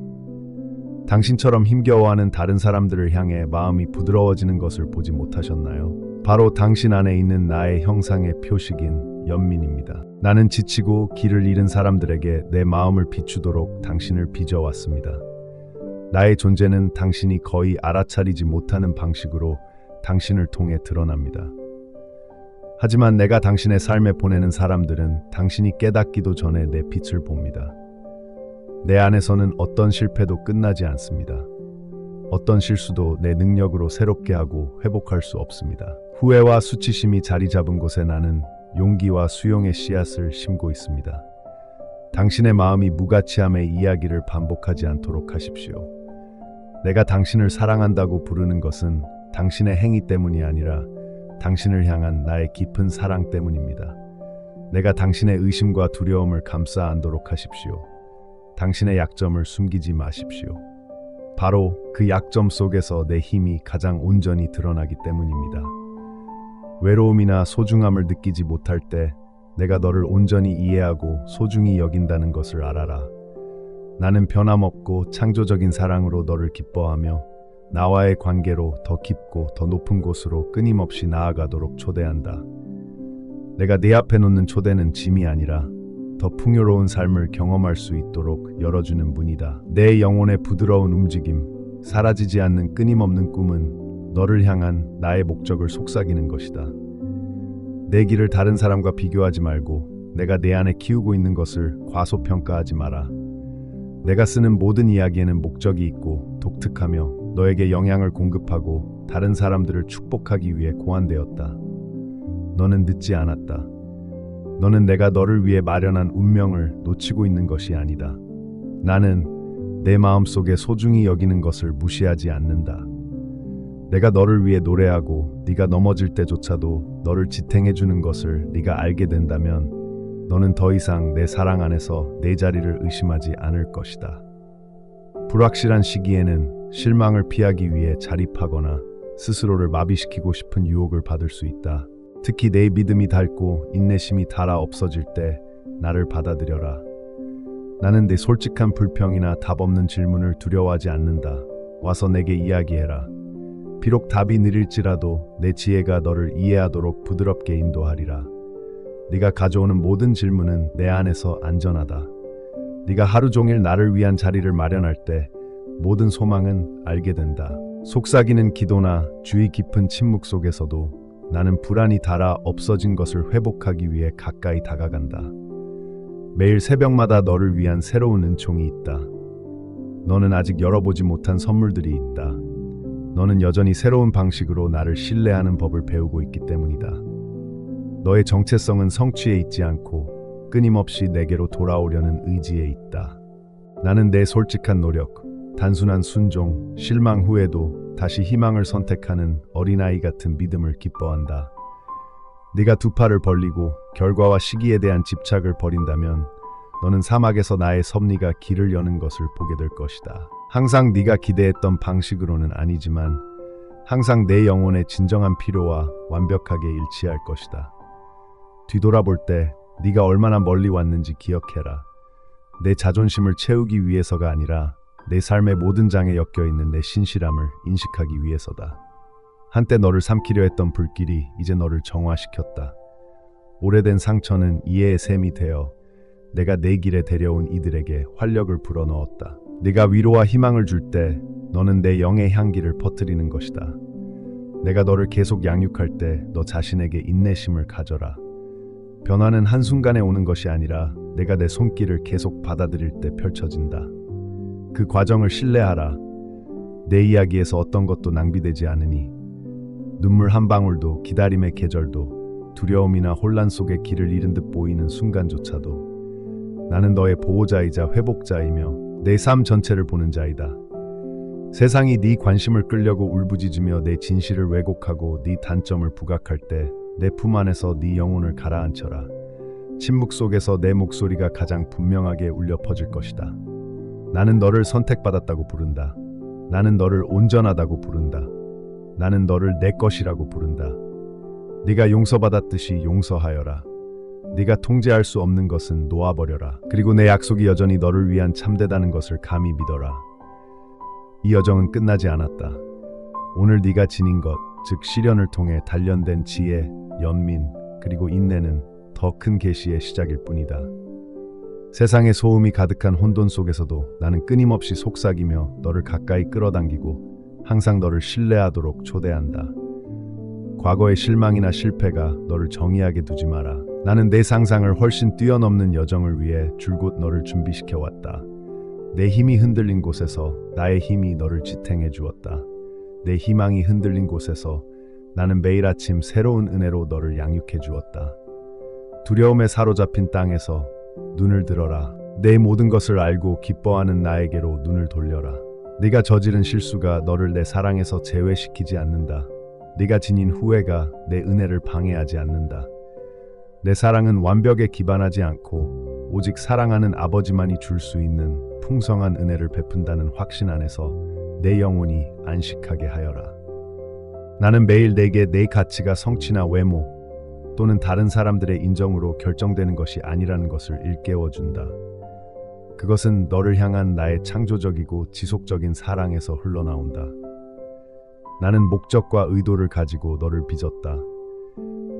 S1: 당신처럼 힘겨워하는 다른 사람들을 향해 마음이 부드러워지는 것을 보지 못하셨나요? 바로 당신 안에 있는 나의 형상의 표식인 연민입니다. 나는 지치고 길을 잃은 사람들에게 내 마음을 비추도록 당신을 빚어왔습니다. 나의 존재는 당신이 거의 알아차리지 못하는 방식으로 당신을 통해 드러납니다. 하지만 내가 당신의 삶에 보내는 사람들은 당신이 깨닫기도 전에 내 빛을 봅니다. 내 안에서는 어떤 실패도 끝나지 않습니다. 어떤 실수도 내 능력으로 새롭게 하고 회복할 수 없습니다. 후회와 수치심이 자리 잡은 곳에 나는 용기와 수용의 씨앗을 심고 있습니다. 당신의 마음이 무가치함의 이야기를 반복하지 않도록 하십시오. 내가 당신을 사랑한다고 부르는 것은 당신의 행위 때문이 아니라 당신을 향한 나의 깊은 사랑 때문입니다. 내가 당신의 의심과 두려움을 감싸 안도록 하십시오. 당신의 약점을 숨기지 마십시오. 바로 그 약점 속에서 내 힘이 가장 온전히 드러나기 때문입니다. 외로움이나 소중함을 느끼지 못할 때 내가 너를 온전히 이해하고 소중히 여긴다는 것을 알아라. 나는 변함없고 창조적인 사랑으로 너를 기뻐하며 나와의 관계로 더 깊고 더 높은 곳으로 끊임없이 나아가도록 초대한다. 내가 네 앞에 놓는 초대는 짐이 아니라 더 풍요로운 삶을 경험할 수 있도록 열어주는 문이다. 내 영혼의 부드러운 움직임, 사라지지 않는 끊임없는 꿈은 너를 향한 나의 목적을 속삭이는 것이다. 내 길을 다른 사람과 비교하지 말고 내가 내 안에 키우고 있는 것을 과소평가하지 마라. 내가 쓰는 모든 이야기에는 목적이 있고 독특하며 너에게 영향을 공급하고 다른 사람들을 축복하기 위해 고안되었다. 너는 늦지 않았다. 너는 내가 너를 위해 마련한 운명을 놓치고 있는 것이 아니다. 나는 내 마음속에 소중히 여기는 것을 무시하지 않는다. 내가 너를 위해 노래하고 네가 넘어질 때조차도 너를 지탱해주는 것을 네가 알게 된다면 너는 더 이상 내 사랑 안에서 내 자리를 의심하지 않을 것이다. 불확실한 시기에는 실망을 피하기 위해 자립하거나 스스로를 마비시키고 싶은 유혹을 받을 수 있다. 특히 내 믿음이 닳고 인내심이 닳아 없어질 때 나를 받아들여라. 나는 내 솔직한 불평이나 답 없는 질문을 두려워하지 않는다. 와서 내게 이야기해라. 비록 답이 느릴지라도 내 지혜가 너를 이해하도록 부드럽게 인도하리라. 네가 가져오는 모든 질문은 내 안에서 안전하다. 네가 하루 종일 나를 위한 자리를 마련할 때 모든 소망은 알게 된다. 속삭이는 기도나 주의 깊은 침묵 속에서도 나는 불안이 닳아 없어진 것을 회복하기 위해 가까이 다가간다. 매일 새벽마다 너를 위한 새로운 은총이 있다. 너는 아직 열어보지 못한 선물들이 있다. 너는 여전히 새로운 방식으로 나를 신뢰하는 법을 배우고 있기 때문이다. 너의 정체성은 성취에 있지 않고 끊임없이 내게로 돌아오려는 의지에 있다. 나는 내 솔직한 노력, 단순한 순종, 실망 후에도 다시 희망을 선택하는 어린아이 같은 믿음을 기뻐한다. 네가 두 팔을 벌리고 결과와 시기에 대한 집착을 버린다면 너는 사막에서 나의 섭리가 길을 여는 것을 보게 될 것이다. 항상 네가 기대했던 방식으로는 아니지만 항상 내 영혼의 진정한 필요와 완벽하게 일치할 것이다. 뒤돌아볼 때 네가 얼마나 멀리 왔는지 기억해라. 내 자존심을 채우기 위해서가 아니라 내 삶의 모든 장에 엮여있는 내 신실함을 인식하기 위해서다. 한때 너를 삼키려 했던 불길이 이제 너를 정화시켰다. 오래된 상처는 이해의 샘이 되어 내가 내 길에 데려온 이들에게 활력을 불어넣었다. 네가 위로와 희망을 줄 때 너는 내 영의 향기를 퍼뜨리는 것이다. 내가 너를 계속 양육할 때 너 자신에게 인내심을 가져라. 변화는 한순간에 오는 것이 아니라 내가 내 손길을 계속 받아들일 때 펼쳐진다. 그 과정을 신뢰하라. 내 이야기에서 어떤 것도 낭비되지 않으니 눈물 한 방울도 기다림의 계절도 두려움이나 혼란 속에 길을 잃은 듯 보이는 순간조차도 나는 너의 보호자이자 회복자이며 내 삶 전체를 보는 자이다. 세상이 네 관심을 끌려고 울부짖으며 내 진실을 왜곡하고 네 단점을 부각할 때 내 품 안에서 네 영혼을 가라앉혀라. 침묵 속에서 내 목소리가 가장 분명하게 울려 퍼질 것이다. 나는 너를 선택받았다고 부른다. 나는 너를 온전하다고 부른다. 나는 너를 내 것이라고 부른다. 네가 용서받았듯이 용서하여라. 네가 통제할 수 없는 것은 놓아버려라. 그리고 내 약속이 여전히 너를 위한 참되다는 것을 감히 믿어라. 이 여정은 끝나지 않았다. 오늘 네가 지닌 것, 즉 시련을 통해 단련된 지혜, 연민, 그리고 인내는 더 큰 계시의 시작일 뿐이다. 세상의 소음이 가득한 혼돈 속에서도 나는 끊임없이 속삭이며 너를 가까이 끌어당기고 항상 너를 신뢰하도록 초대한다. 과거의 실망이나 실패가 너를 정의하게 두지 마라. 나는 내 상상을 훨씬 뛰어넘는 여정을 위해 줄곧 너를 준비시켜왔다. 내 힘이 흔들린 곳에서 나의 힘이 너를 지탱해 주었다. 내 희망이 흔들린 곳에서 나는 매일 아침 새로운 은혜로 너를 양육해 주었다. 두려움에 사로잡힌 땅에서 눈을 들어라. 내 모든 것을 알고 기뻐하는 나에게로 눈을 돌려라. 네가 저지른 실수가 너를 내 사랑에서 제외시키지 않는다. 네가 지닌 후회가 내 은혜를 방해하지 않는다. 내 사랑은 완벽에 기반하지 않고 오직 사랑하는 아버지만이 줄 수 있는 풍성한 은혜를 베푼다는 확신 안에서 내 영혼이 안식하게 하여라. 나는 매일 내게 내 가치가 성취나 외모 또는 다른 사람들의 인정으로 결정되는 것이 아니라는 것을 일깨워준다. 그것은 너를 향한 나의 창조적이고 지속적인 사랑에서 흘러나온다. 나는 목적과 의도를 가지고 너를 빚었다.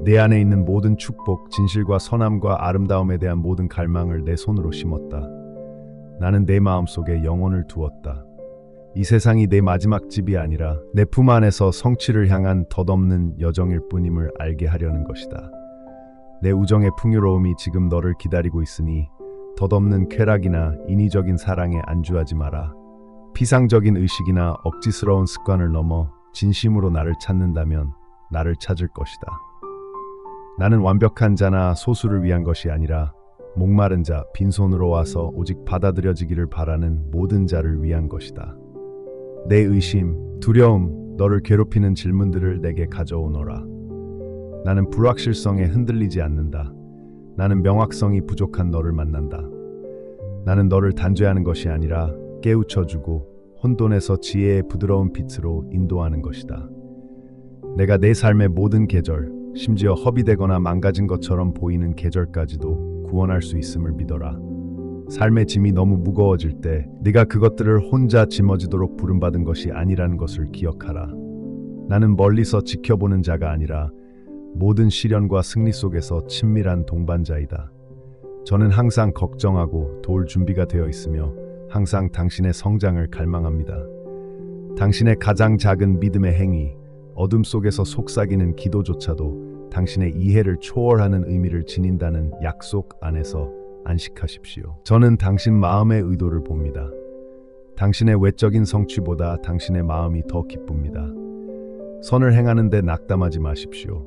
S1: 내 안에 있는 모든 축복, 진실과 선함과 아름다움에 대한 모든 갈망을 내 손으로 심었다. 나는 내 마음속에 영혼을 두었다. 이 세상이 내 마지막 집이 아니라 내 품 안에서 성취를 향한 덧없는 여정일 뿐임을 알게 하려는 것이다. 내 우정의 풍요로움이 지금 너를 기다리고 있으니 덧없는 쾌락이나 인위적인 사랑에 안주하지 마라. 피상적인 의식이나 억지스러운 습관을 넘어 진심으로 나를 찾는다면 나를 찾을 것이다. 나는 완벽한 자나 소수를 위한 것이 아니라 목마른 자, 빈손으로 와서 오직 받아들여지기를 바라는 모든 자를 위한 것이다. 내 의심, 두려움, 너를 괴롭히는 질문들을 내게 가져오너라. 나는 불확실성에 흔들리지 않는다. 나는 명확성이 부족한 너를 만난다. 나는 너를 단죄하는 것이 아니라 깨우쳐주고 혼돈에서 지혜의 부드러운 빛으로 인도하는 것이다. 내가 내 삶의 모든 계절, 심지어 허비되거나 망가진 것처럼 보이는 계절까지도 구원할 수 있음을 믿어라. 삶의 짐이 너무 무거워질 때 네가 그것들을 혼자 짊어지도록 부름받은 것이 아니라는 것을 기억하라. 나는 멀리서 지켜보는 자가 아니라 모든 시련과 승리 속에서 친밀한 동반자이다. 저는 항상 걱정하고 도울 준비가 되어 있으며 항상 당신의 성장을 갈망합니다. 당신의 가장 작은 믿음의 행위, 어둠 속에서 속삭이는 기도조차도 당신의 이해를 초월하는 의미를 지닌다는 약속 안에서 안식하십시오. 저는 당신 마음의 의도를 봅니다. 당신의 외적인 성취보다 당신의 마음이 더 기쁩니다. 선을 행하는 데 낙담하지 마십시오.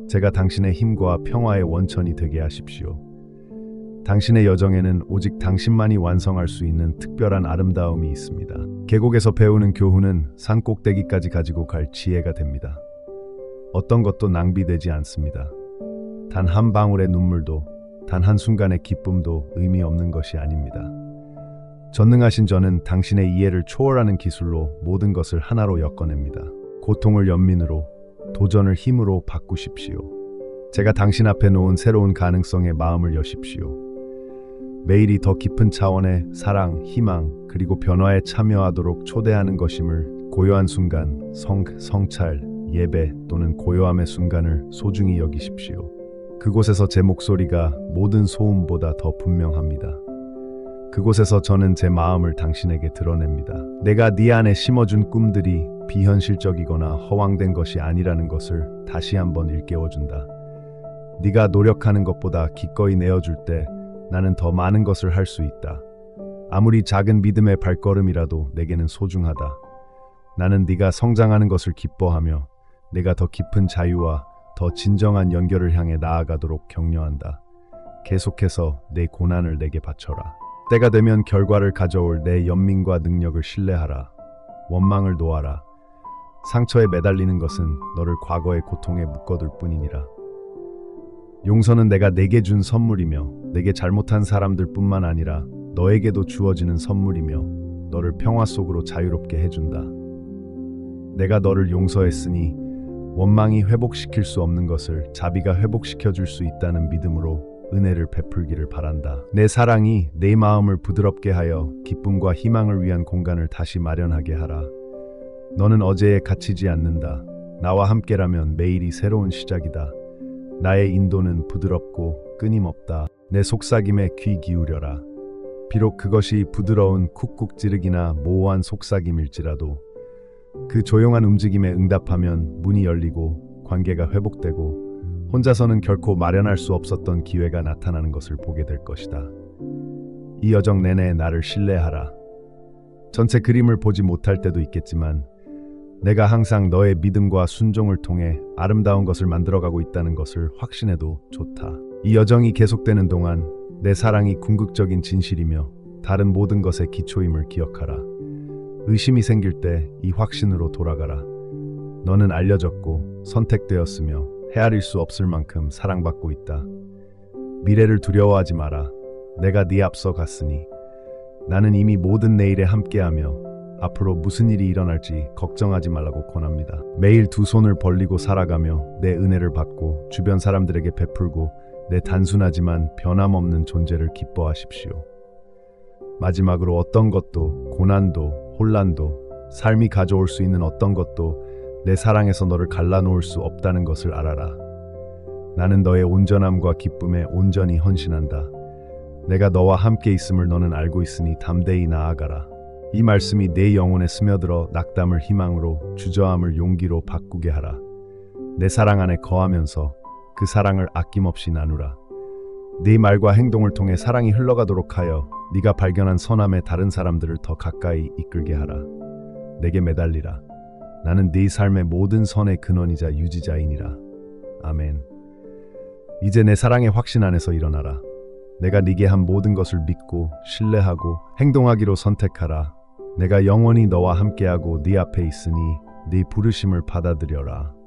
S1: 제가 당신의 힘과 평화의 원천이 되게 하십시오. 당신의 여정에는 오직 당신만이 완성할 수 있는 특별한 아름다움이 있습니다. 계곡에서 배우는 교훈은 산 꼭대기까지 가지고 갈 지혜가 됩니다. 어떤 것도 낭비되지 않습니다. 단 한 방울의 눈물도 단 한순간의 기쁨도 의미 없는 것이 아닙니다. 전능하신 저는 당신의 이해를 초월하는 기술로 모든 것을 하나로 엮어냅니다. 고통을 연민으로, 도전을 힘으로 바꾸십시오. 제가 당신 앞에 놓은 새로운 가능성에 마음을 여십시오. 매일이 더 깊은 차원의 사랑, 희망, 그리고 변화에 참여하도록 초대하는 것임을 고요한 순간, 성찰, 예배 또는 고요함의 순간을 소중히 여기십시오. 그곳에서 제 목소리가 모든 소음보다 더 분명합니다. 그곳에서 저는 제 마음을 당신에게 드러냅니다. 내가 네 안에 심어준 꿈들이 비현실적이거나 허황된 것이 아니라는 것을 다시 한번 일깨워준다. 네가 노력하는 것보다 기꺼이 내어줄 때 나는 더 많은 것을 할 수 있다. 아무리 작은 믿음의 발걸음이라도 내게는 소중하다. 나는 네가 성장하는 것을 기뻐하며 내가 더 깊은 자유와 더 진정한 연결을 향해 나아가도록 격려한다. 계속해서 내 고난을 내게 바쳐라. 때가 되면 결과를 가져올 내 연민과 능력을 신뢰하라. 원망을 놓아라. 상처에 매달리는 것은 너를 과거의 고통에 묶어둘 뿐이니라. 용서는 내가 내게 준 선물이며 내게 잘못한 사람들뿐만 아니라 너에게도 주어지는 선물이며 너를 평화 속으로 자유롭게 해준다. 내가 너를 용서했으니 원망이 회복시킬 수 없는 것을 자비가 회복시켜 줄 수 있다는 믿음으로 은혜를 베풀기를 바란다. 내 사랑이 내 마음을 부드럽게 하여 기쁨과 희망을 위한 공간을 다시 마련하게 하라. 너는 어제에 갇히지 않는다. 나와 함께라면 매일이 새로운 시작이다. 나의 인도는 부드럽고 끊임없다. 내 속삭임에 귀 기울여라. 비록 그것이 부드러운 쿡쿡 찌르기나 모호한 속삭임일지라도 그 조용한 움직임에 응답하면 문이 열리고 관계가 회복되고 혼자서는 결코 마련할 수 없었던 기회가 나타나는 것을 보게 될 것이다. 이 여정 내내 나를 신뢰하라. 전체 그림을 보지 못할 때도 있겠지만 내가 항상 너의 믿음과 순종을 통해 아름다운 것을 만들어가고 있다는 것을 확신해도 좋다. 이 여정이 계속되는 동안 내 사랑이 궁극적인 진실이며 다른 모든 것의 기초임을 기억하라. 의심이 생길 때 이 확신으로 돌아가라. 너는 알려졌고 선택되었으며 헤아릴 수 없을 만큼 사랑받고 있다. 미래를 두려워하지 마라. 내가 네 앞서 갔으니. 나는 이미 모든 내일에 함께하며 앞으로 무슨 일이 일어날지 걱정하지 말라고 권합니다. 매일 두 손을 벌리고 살아가며 내 은혜를 받고 주변 사람들에게 베풀고 내 단순하지만 변함없는 존재를 기뻐하십시오. 마지막으로 어떤 것도, 고난도, 혼란도, 삶이 가져올 수 있는 어떤 것도 내 사랑에서 너를 갈라놓을 수 없다는 것을 알아라. 나는 너의 온전함과 기쁨에 온전히 헌신한다. 내가 너와 함께 있음을 너는 알고 있으니 담대히 나아가라. 이 말씀이 내 영혼에 스며들어 낙담을 희망으로, 주저함을 용기로 바꾸게 하라. 내 사랑 안에 거하면서 그 사랑을 아낌없이 나누라. 네 말과 행동을 통해 사랑이 흘러가도록 하여 네가 발견한 선함에 다른 사람들을 더 가까이 이끌게 하라. 내게 매달리라. 나는 네 삶의 모든 선의 근원이자 유지자이니라. 아멘. 이제 내 사랑의 확신 안에서 일어나라. 내가 네게 한 모든 것을 믿고 신뢰하고 행동하기로 선택하라. 내가 영원히 너와 함께하고 네 앞에 있으니 네 부르심을 받아들여라.